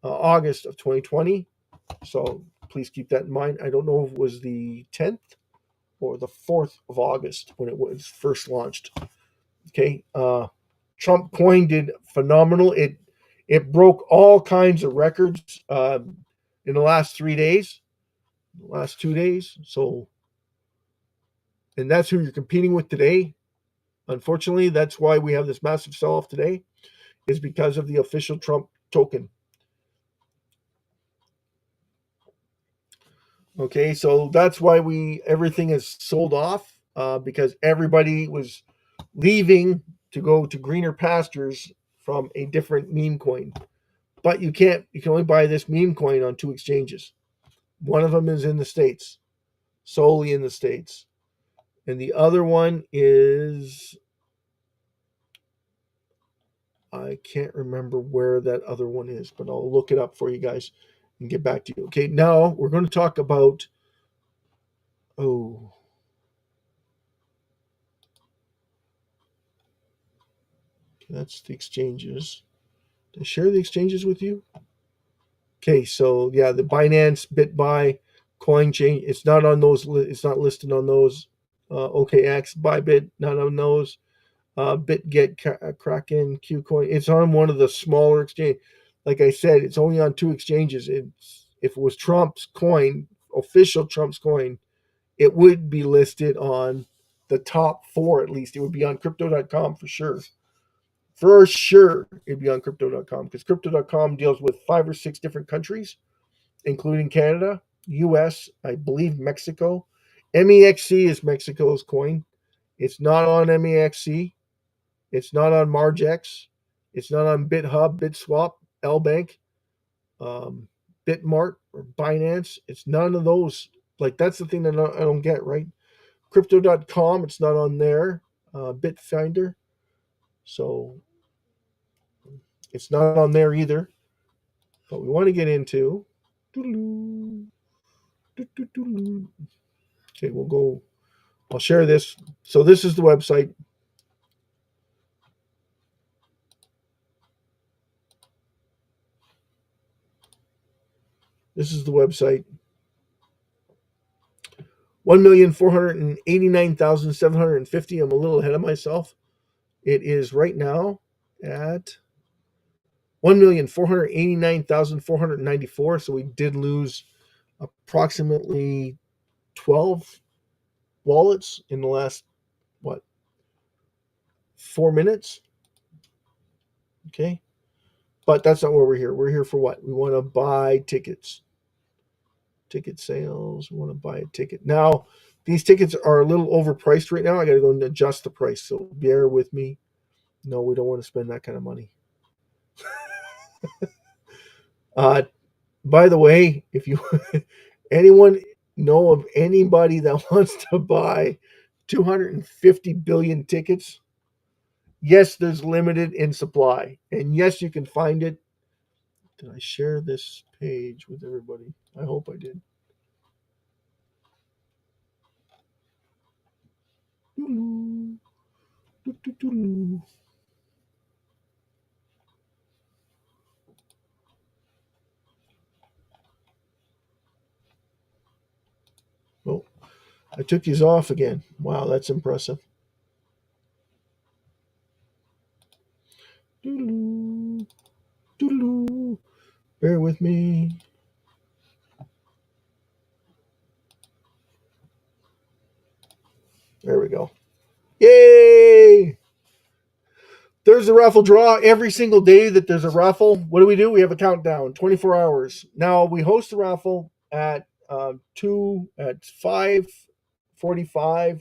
August of 2020. So please keep that in mind. I don't know if it was the 10th or the 4th of August when it was first launched. Okay. Trump coin did phenomenal. It broke all kinds of records in the last 3 days, the last 2 days. So, and that's who you're competing with today. Unfortunately, that's why we have this massive sell-off today, is because of the official Trump token. Okay, so that's why everything is sold off because everybody was leaving to go to greener pastures from a different meme coin. But you can't. You can only buy this meme coin on two exchanges. One of them is in the States, solely in the States, and the other one is I can't remember where that other one is, but I'll look it up for you guys and get back to you. Okay, now we're going to talk about oh, that's the exchanges. Did I share the exchanges with you? Okay, so yeah, the Binance, BitBuy, CoinChange. It's not on those. It's not listed on those. OKX, Bybit, not on those. BitGet, Kraken, KuCoin. It's on one of the smaller exchange. Like I said, it's only on two exchanges. It's if it was Trump's coin, official Trump's coin, it would be listed on the top four at least. It would be on crypto.com for sure. For sure, it'd be on crypto.com because crypto.com deals with five or six different countries, including Canada, US, I believe Mexico. MEXC is Mexico's coin. It's not on MEXC. It's not on Margex. It's not on BitHub, BitSwap, LBank, um, Bitmart, or Binance. It's none of those. Like, that's the thing that I don't get, right? Crypto.com, it's not on there. Bitfinder. So it's not on there either. But we want to get into. Okay, we'll go. I'll share this. So this is the website. This is the website. 1,489,750. I'm a little ahead of myself. It is right now at 1,489,494. So we did lose approximately 12 wallets in the last, what, 4 minutes? Okay. But that's not where we're here. We're here for what? We want to buy tickets. Ticket sales. We want to buy a ticket. Now, these tickets are a little overpriced right now. I got to go and adjust the price. So bear with me. No, we don't want to spend that kind of money. Uh, by the way, if you anyone know of anybody that wants to buy 250 billion tickets, yes, there's limited in supply, and yes, you can find it. Did I share this page with everybody? I hope I did. Oh, I took these off again. Wow, that's impressive. Bear with me. There we go. Yay! There's a raffle draw every single day that there's a raffle. What do? We have a countdown, 24 hours. Now we host the raffle at 5:45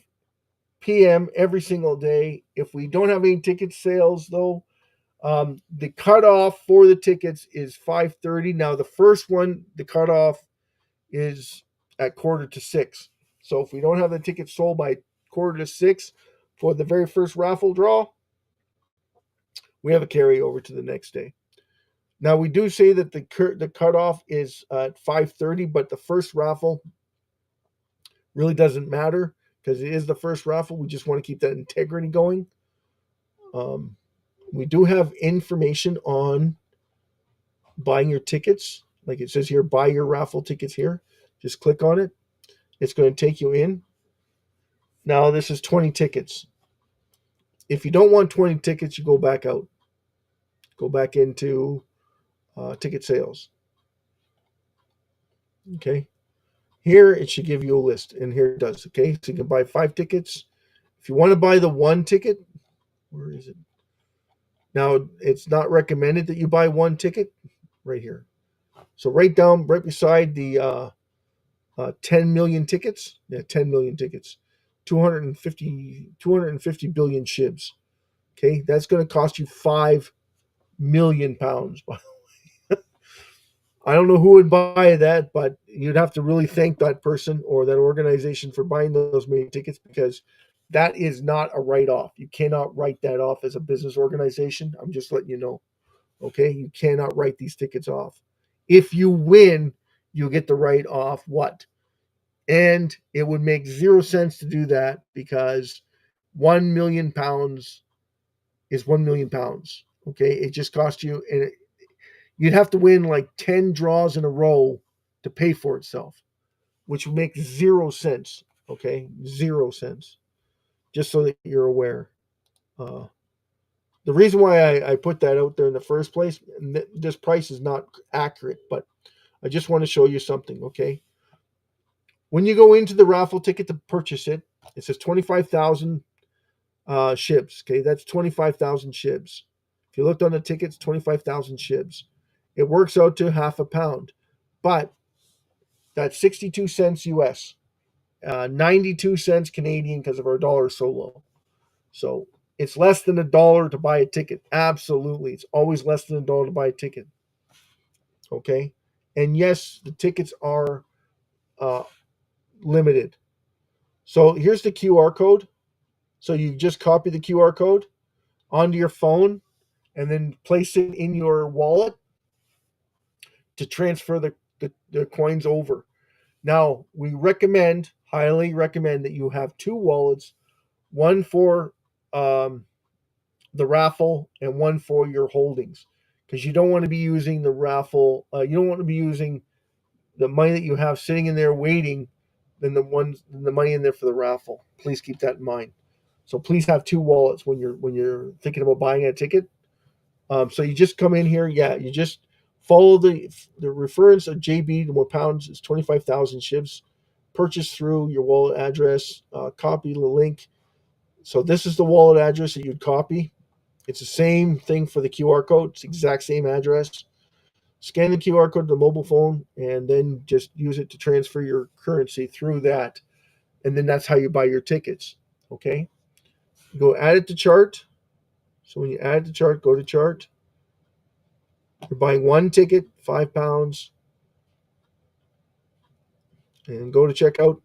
p.m. every single day. If we don't have any ticket sales though, the cutoff for the tickets is 5:30. Now the first one, the cutoff is at 5:45. So if we don't have the tickets sold by 5:45 for the very first raffle draw, we have a carryover to the next day. Now we do say that the cutoff is at 5:30, but the first raffle really doesn't matter because it is the first raffle. We just want to keep that integrity going. Um, we do have information on buying your tickets. Like it says here, buy your raffle tickets here. Just click on it. It's going to take you in. Now this is 20 tickets. If you don't want 20 tickets, you go back out. Go back into ticket sales. Okay. Here it should give you a list, and here it does. Okay, so you can buy 5 tickets. If you want to buy the one ticket, where is it? Now it's not recommended that you buy one ticket. Right here. So right beside the 10 million tickets. Yeah, 10 million tickets. 250 billion SHIBs. Okay, that's going to cost you £5 million. I don't know who would buy that, but you'd have to really thank that person or that organization for buying those many tickets, because that is not a write off. You cannot write that off as a business organization. I'm just letting you know. Okay, you cannot write these tickets off. If you win, you get the write off what? And it would make zero sense to do that, because £1 million is £1 million. Okay, it just costs you, and you'd have to win like 10 draws in a row to pay for itself, which would make zero sense. Okay, zero sense. Just so that you're aware. Uh, the reason why I put that out there in the first place, and this price is not accurate, but I just want to show you something. Okay, when you go into the raffle ticket to purchase it, it says 25,000 SHIBs. Okay, that's 25,000 SHIBs. If you looked on the tickets, 25,000 SHIBs. It works out to half a pound, but that's 62 cents US, 92 cents Canadian because of our dollar so low. So it's less than $1 to buy a ticket. Absolutely. It's always less than $1 to buy a ticket. Okay. And yes, the tickets are uh, limited. So here's the QR code. So you just copy the QR code onto your phone and then place it in your wallet to transfer the coins over. Now, we highly recommend that you have two wallets, one for the raffle and one for your holdings, because you don't want to be using the raffle. You don't want to be using the money that you have sitting in there waiting than the money in there for the raffle. Please keep that in mind. So please have two wallets when you're thinking about buying a ticket. So you just come in here, yeah, you just follow the reference of JB. The more pounds is 25,000 SHIBs. Purchase through your wallet address. Copy the link. So this is the wallet address that you'd copy. It's the same thing for the QR code. It's the exact same address. Scan the QR code to the mobile phone and then just use it to transfer your currency through that. And then that's how you buy your tickets. Okay. Go add it to chart. So when you add the chart, go to chart. You're buying one ticket, £5, and go to checkout.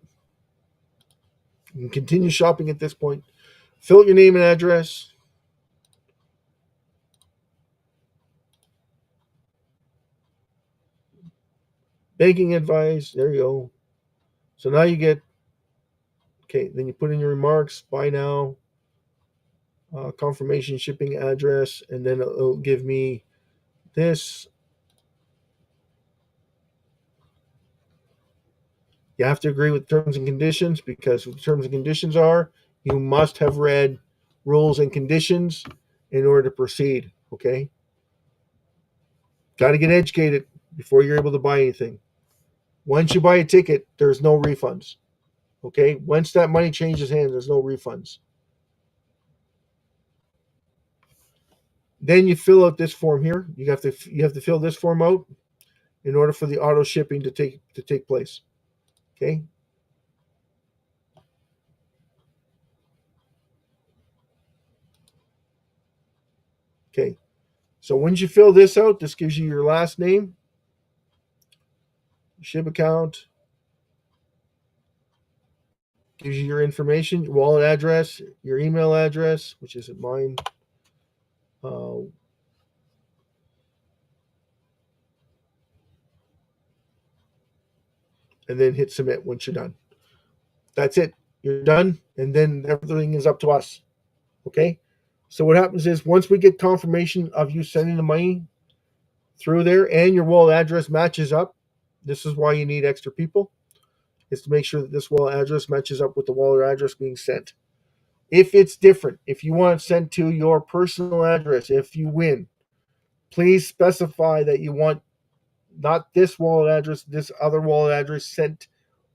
You can continue shopping at this point. Fill out your name and address. Banking advice. There you go. So now you get, okay, then you put in your remarks, buy now, confirmation shipping address, and then it'll give me this. You have to agree with terms and conditions, because what the terms and conditions are, you must have read rules and conditions in order to proceed. Okay? Got to get educated before you're able to buy anything. Once you buy a ticket, there's no refunds. Okay? Once that money changes hands, there's no refunds. Then you fill out this form here. You have to fill this form out in order for the auto shipping to take place. Okay? Okay. So once you fill this out, this gives you your last name, SHIB account, gives you your information, your wallet address, your email address, which isn't mine. And then hit submit once you're done. That's it. You're done. And then everything is up to us. Okay? So what happens is, once we get confirmation of you sending the money through there and your wallet address matches up, this is why you need extra people, is to make sure that this wallet address matches up with the wallet address being sent. If it's different, if you want it sent to your personal address, if you win, please specify that you want not this wallet address, this other wallet address sent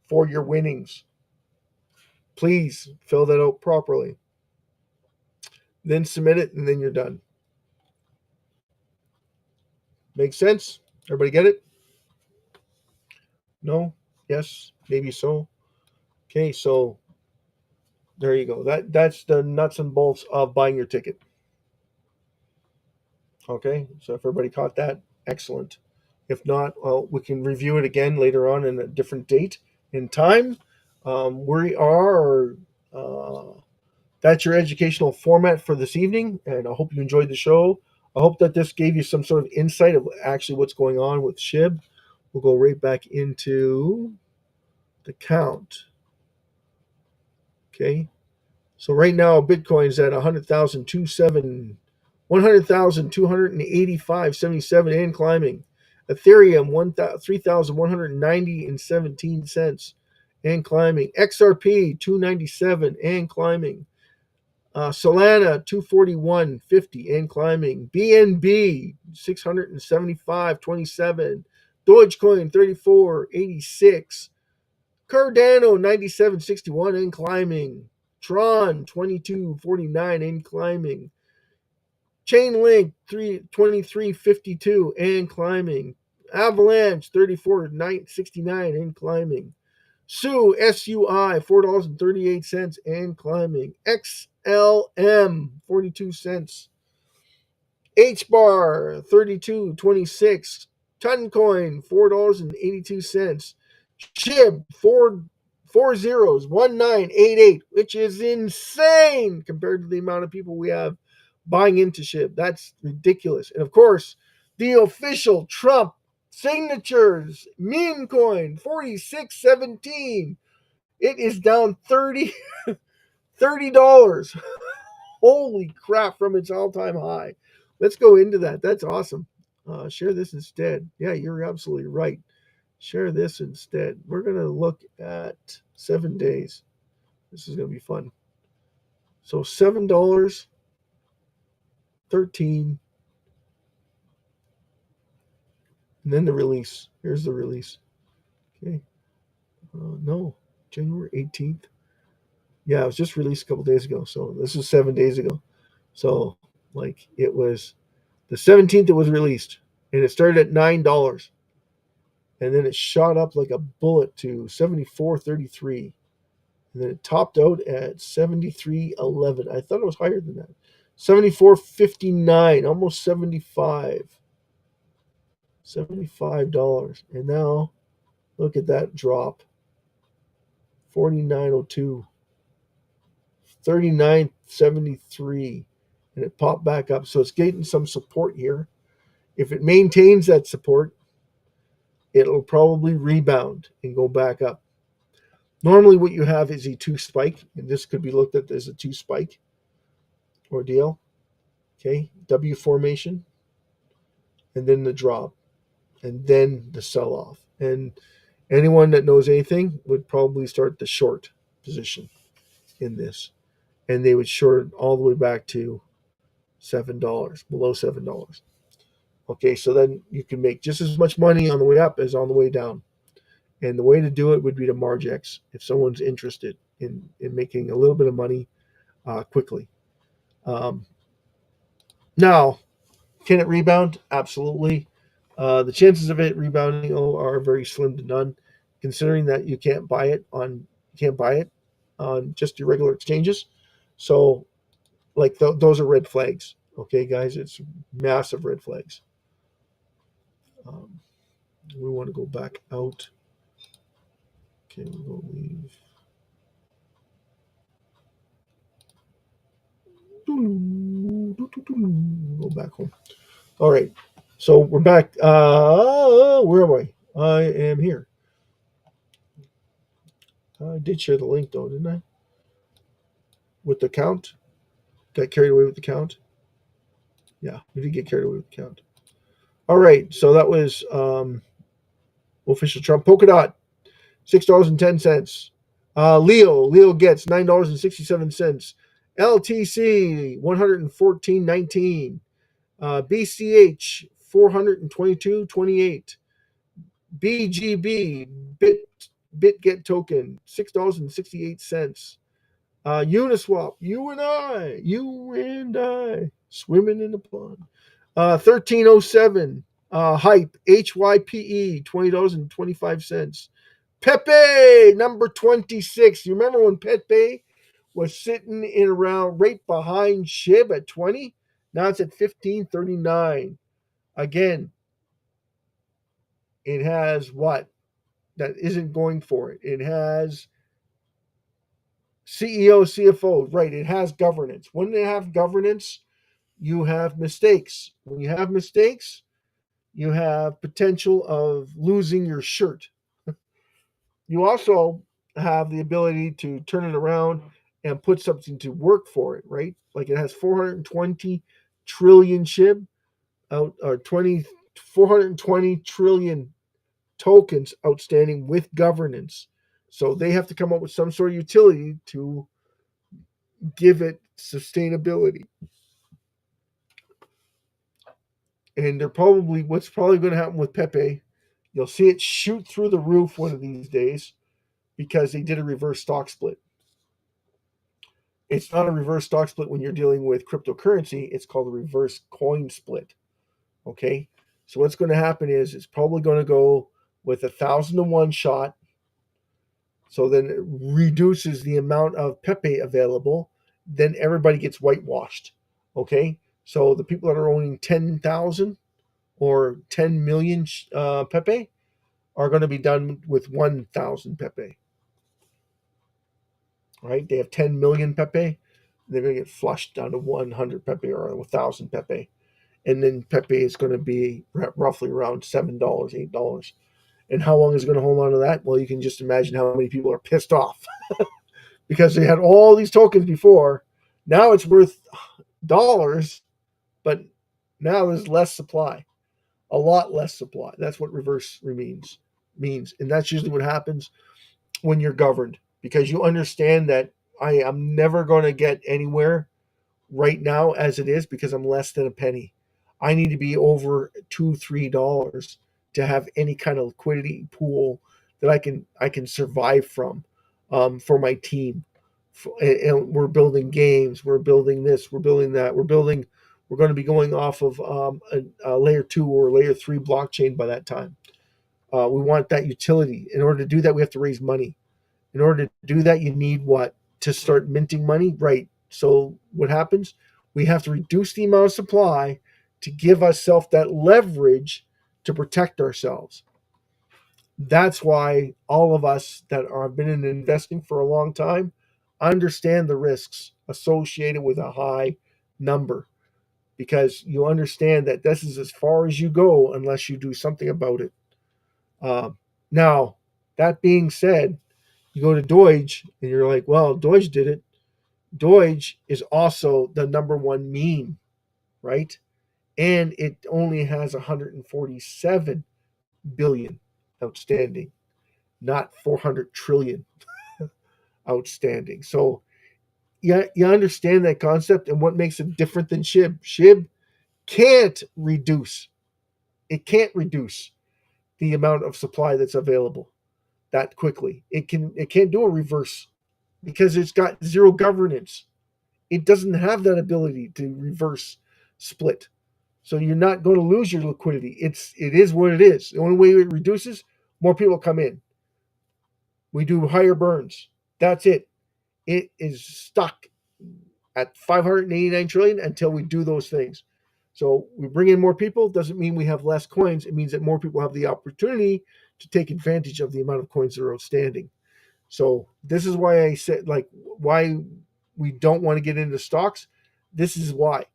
for your winnings. Please fill that out properly. Then submit it, and then you're done. Make sense? Everybody get it? No? Yes, maybe so. Okay, so there you go. That's the nuts and bolts of buying your ticket. Okay, so if everybody caught that, excellent. If not, well, we can review it again later on in a different date and time. We are. That's your educational format for this evening, and I hope you enjoyed the show. I hope that this gave you some sort of insight of actually what's going on with SHIB. We'll go right back into the count. Okay, so right now Bitcoin's at 100,285.77 and climbing. Ethereum 3,190 and 17 cents and climbing. XRP 297 and climbing. Solana 241.50 and climbing. BNB 675.27. Dogecoin 34.86. Cardano 97.61 and climbing. Tron 22.49 and climbing. Chainlink 23.52 and climbing. Avalanche 34.69 and climbing. SUI $4.38 and climbing. XLM 42 cents. HBAR 32.26. Toncoin $4.82. SHIB four zeros 1988, which is insane compared to the amount of people we have buying into SHIB. That's ridiculous. And of course, the official Trump signatures meme coin 46.17. It is down $30. Holy crap, from its all-time high. Let's go into that. That's awesome. Share this instead. Yeah, you're absolutely right. Share this instead. We're going to look at 7 days. This is going to be fun. So $7, 13, and then the release. Here's the release. Okay. No, January 18th. Yeah, it was just released a couple days ago. So this is 7 days ago. So like it was the 17th it was released, and it started at $9. And then it shot up like a bullet to 74.33. And then it topped out at 73.11. I thought it was higher than that. 74.59, almost 75. $75. And now look at that drop. 49.02. 39.73. And it popped back up. So it's getting some support here. If it maintains that support, it'll probably rebound and go back up. Normally what you have is a two spike, and this could be looked at as a two spike ordeal. Okay, W formation, and then the drop, and then the sell off. And anyone that knows anything would probably start the short position in this, and they would short it all the way back to $7, below $7. Okay, so then you can make just as much money on the way up as on the way down. And the way to do it would be to Margex if someone's interested in making a little bit of money quickly. Now, can it rebound? Absolutely. The chances of it rebounding are very slim to none, considering that you can't buy it on just your regular exchanges. So, like those are red flags. Okay, guys, it's massive red flags. We want to go back out. Okay, we'll leave. Go back home. All right. So we're back. Where am I? I am here. I did share the link though, didn't I? With the count. Got carried away with the count. Yeah, we did get carried away with the count. All right. So that was official Trump. Polkadot, $6.10. Leo gets $9.67. LTC, $114.19. BCH, $422.28. BGB, BitGet token, $6.68. Uniswap, you and I, swimming in the pond. 1307. Hype, HYPE, $20.25. Pepe, number 26. You remember when Pepe was sitting in around right behind SHIB at 20? Now it's at 15.39. Again, it has what? That isn't going for it. It has CEO, CFO, right? It has governance. When they have governance, you have mistakes. When you have mistakes, you have potential of losing your shirt. You also have the ability to turn it around and put something to work for it, right? Like it has 420 trillion SHIB out, or 420 trillion tokens outstanding with governance. So they have to come up with some sort of utility to give it sustainability. And what's probably going to happen with Pepe, you'll see it shoot through the roof one of these days because they did a reverse stock split. It's not a reverse stock split when you're dealing with cryptocurrency. It's called a reverse coin split. Okay. So what's going to happen is it's probably going to go with 1,000 to 1 shot. So then it reduces the amount of Pepe available. Then everybody gets whitewashed. Okay. So the people that are owning 10,000 or 10 million Pepe are going to be done with 1,000 Pepe. Right? They have 10 million Pepe. They're going to get flushed down to 100 Pepe or 1,000 Pepe. And then Pepe is going to be roughly around $7, $8. And how long is it going to hold on to that? Well, you can just imagine how many people are pissed off because they had all these tokens before. Now it's worth dollars, but now there's less supply, a lot less supply. That's what reverse means. And that's usually what happens when you're governed because you understand that I am never going to get anywhere right now as it is because I'm less than a penny. I need to be over $2-3 to have any kind of liquidity pool that I can survive from for my team. And we're building games. We're building this. We're building that. We're going to be going off of a layer 2 or layer 3 blockchain by that time. We want that utility. In order to do that, we have to raise money. In order to do that, you need what? To start minting money? Right. So what happens? We have to reduce the amount of supply to give ourselves that leverage to protect ourselves. That's why all of us that have been in investing for a long time understand the risks associated with a high number because you understand that this is as far as you go unless you do something about it. Now, that being said, you go to Doge and you're like, well, Doge did it. Doge is also the number one meme, right? And it only has 147 billion outstanding, not 400 trillion outstanding. So yeah, you understand that concept and what makes it different than SHIB. SHIB can't reduce. It can't reduce the amount of supply that's available that quickly. It can't do a reverse because it's got zero governance. It doesn't have that ability to reverse split. So you're not going to lose your liquidity. It is what it is. The only way it reduces, more people come in. We do higher burns. That's it. It is stuck at 589 trillion until we do those things. So we bring in more people, doesn't mean we have less coins. It means that more people have the opportunity to take advantage of the amount of coins that are outstanding. So this is why I said, like, why we don't want to get into stocks. This is why,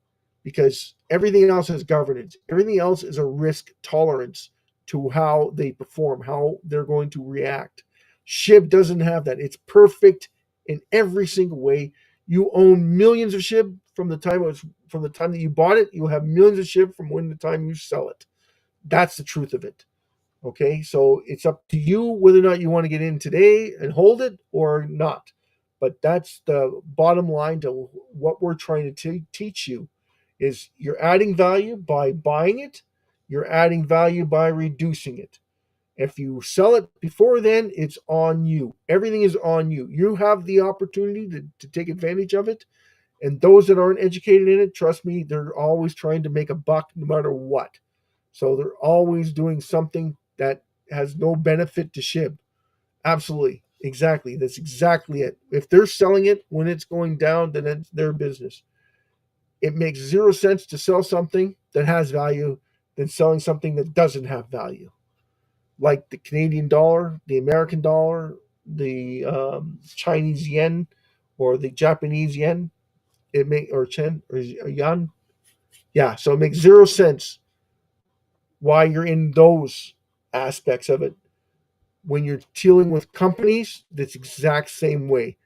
because everything else has governance. Everything else is a risk tolerance to how they perform, how they're going to react. SHIB doesn't have that. It's perfect in every single way. You own millions of SHIB from the time that you bought it. You'll have millions of SHIB from when the time you sell it. That's the truth of it. Okay, so it's up to you whether or not you want to get in today and hold it or not. But that's the bottom line to what we're trying to teach you is you're adding value by buying it, you're adding value by reducing it. If you sell it before then, it's on you. Everything is on you. You have the opportunity to take advantage of it. And those that aren't educated in it, trust me, they're always trying to make a buck no matter what. So they're always doing something that has no benefit to SHIB. Absolutely. Exactly. That's exactly it. If they're selling it when it's going down, then it's their business. It makes zero sense to sell something that has value than selling something that doesn't have value, like the Canadian dollar, the American dollar, the Chinese yen, or the Japanese yen. Or chen or yuan. Yeah, so it makes zero sense why you're in those aspects of it. When you're dealing with companies, that's exact same way.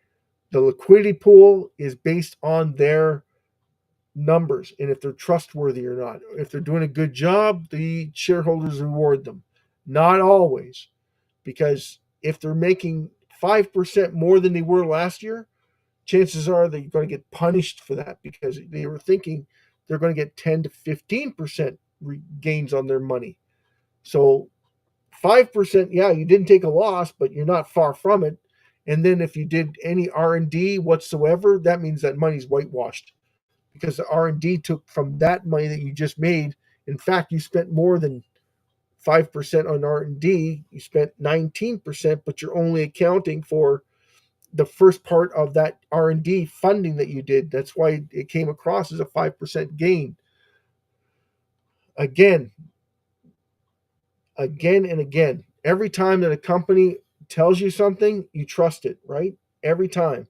The liquidity pool is based on their numbers and if they're trustworthy or not. If they're doing a good job, the shareholders reward them. Not always, because if they're making 5% more than they were last year, chances are that you're going to get punished for that because they were thinking they're going to get 10 to 15% gains on their money. So 5%, yeah, you didn't take a loss, but you're not far from it. And then if you did any R&D whatsoever, that means that money's whitewashed because the R&D took from that money that you just made. In fact, you spent more than 5% on R&D. You spent 19%, but you're only accounting for the first part of that R&D funding that you did. That's why it came across as a 5% gain. Again and again. Every time that a company tells you something, you trust it, right? Every time.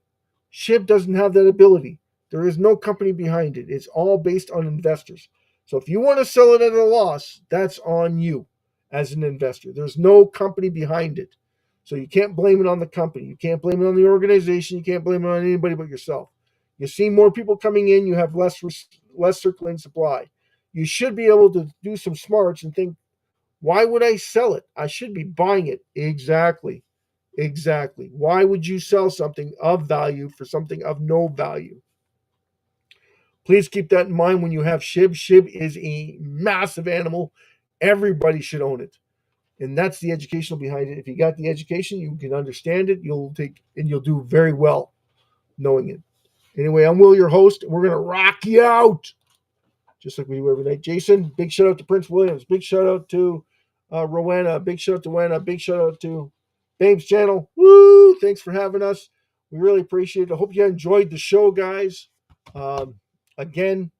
SHIB doesn't have that ability. There is no company behind it. It's all based on investors. So if you want to sell it at a loss, that's on you as an investor. There's no company behind it. So you can't blame it on the company. You can't blame it on the organization. You can't blame it on anybody but yourself. You see more people coming in, you have less circulating supply. You should be able to do some smarts and think, why would I sell it? I should be buying it. Exactly. Why would you sell something of value for something of no value? Please keep that in mind when you have SHIB. SHIB is a massive animal. Everybody should own it. And that's the educational behind it. If you got the education, you can understand it. You'll do very well knowing it. Anyway, I'm Will, your host. We're going to rock you out just like we do every night. Jason, big shout out to Prince Williams. Big shout out to Rowena. Big shout out to Wena. Big shout out to Babe's channel. Woo! Thanks for having us. We really appreciate it. I hope you enjoyed the show, guys. Again,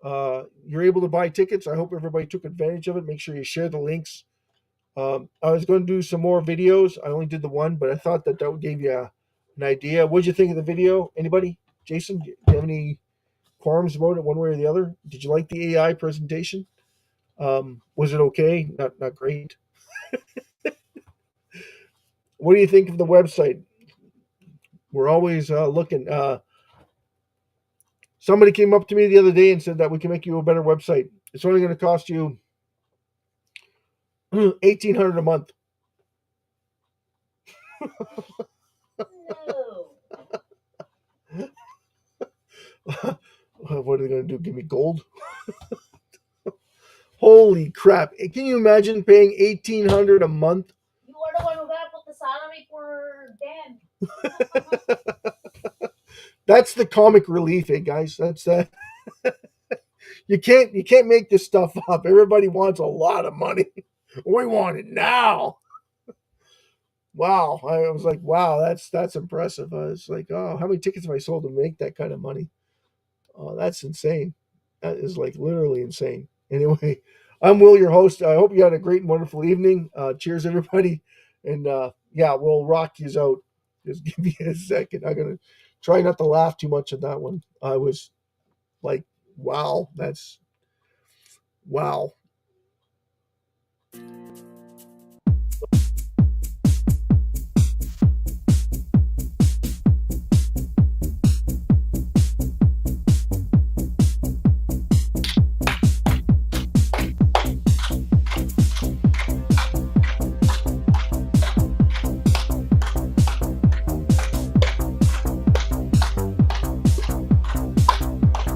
you're able to buy tickets. I hope everybody took advantage of it. Make sure you share the links. I was going to do some more videos. I only did the one, but I thought that would give you an idea. What did you think of the video? Anybody? Jason, do you have any qualms about it one way or the other? Did you like the AI presentation? Was it okay? Not great. What do you think of the website? We're always looking. Somebody came up to me the other day and said that we can make you a better website. It's only going to cost you $1,800 a month. What are they going to do? Give me gold? Holy crap! Can you imagine paying $1,800 a month? You are the one who got to put the salary for Dan. That's the comic relief, guys. That's that. You can't make this stuff up. Everybody wants a lot of money. We want it now. Wow. I was like, wow, that's impressive. I was like, oh, how many tickets have I sold to make that kind of money? Oh, that's insane. That is like literally insane. Anyway, I'm Will, your host. I hope you had a great and wonderful evening. Cheers, everybody. And yeah, we'll rock yous out. Just give me a second. I'm going to try not to laugh too much at that one. I was like, wow, that's wow.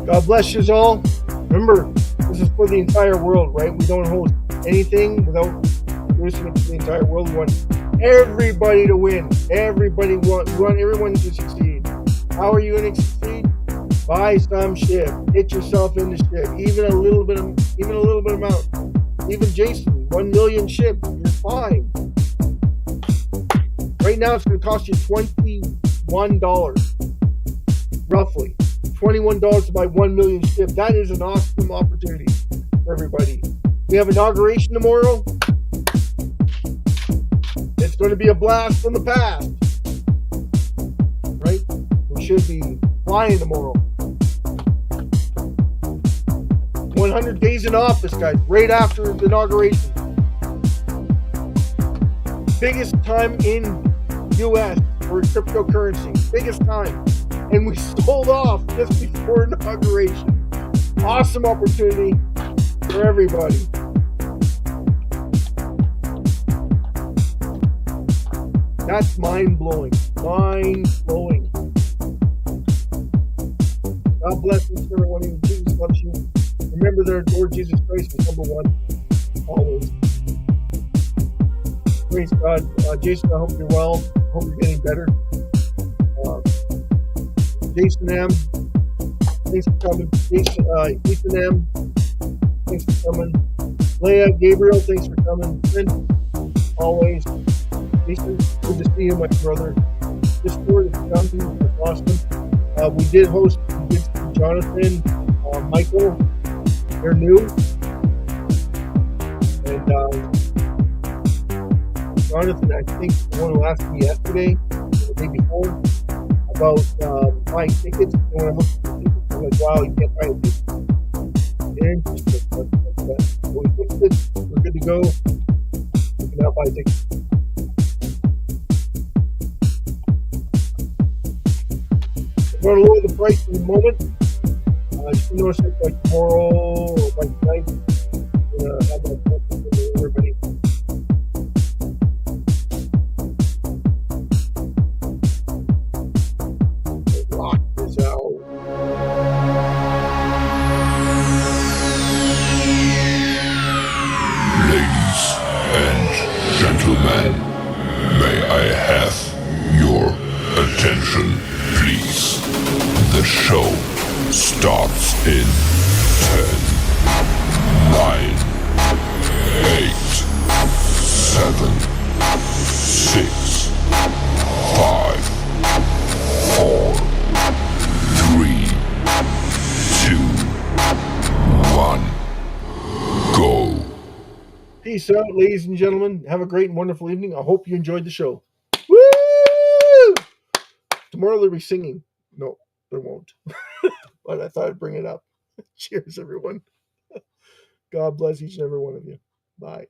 God bless you all. Remember, this is for the entire world, right? We don't host anything without producing it for the entire world. We want everybody to win. We want everyone to succeed. How are you going to succeed? Buy some SHIB. Get yourself into SHIB. Even a little bit amount. Even Jason, 1 million SHIB. You're fine. Right now, it's going to cost you $21, roughly. $21 to buy 1 million SHIB. That is an awesome opportunity for everybody. We have inauguration tomorrow. It's going to be a blast from the past. Right? We should be flying tomorrow. 100 days in office, guys, right after the inauguration. Biggest time in U.S. for cryptocurrency. Biggest time. And we sold off just before inauguration. Awesome opportunity for everybody. That's mind-blowing. Mind-blowing. God bless each and every one of you. Jesus loves you. Remember that Lord Jesus Christ is number one. Always. Praise God. Jason, I hope you're well. I hope you're getting better. Jason M. Thanks for coming. Ethan M. Thanks for coming. Leah, Gabriel, thanks for coming. Finn, always. Jason, good to see you, my brother. Discord is coming. That's awesome. We did host Jonathan, Michael. They're new. And Jonathan, I think, the one who asked me yesterday, or the day before, about buying tickets. And when I looked at the tickets, I'm like, wow, you can't buy a ticket. Interesting. But we fixed it. We're good to go. We can now buy tickets. I'm going to lower the price in a moment. You can notice it by tomorrow or by tonight. I'm going to have my focus with everybody. Rock this out. Ladies and gentlemen, may I have your attention, please? The show starts in 10, 9, 8, 7, 6, 5, 4, 3, 2, 1, go. Peace out, ladies and gentlemen. Have a great and wonderful evening. I hope you enjoyed the show. Woo! Tomorrow they'll be singing. No, there won't. But I thought I'd bring it up. Cheers, everyone. God bless each and every one of you. Bye.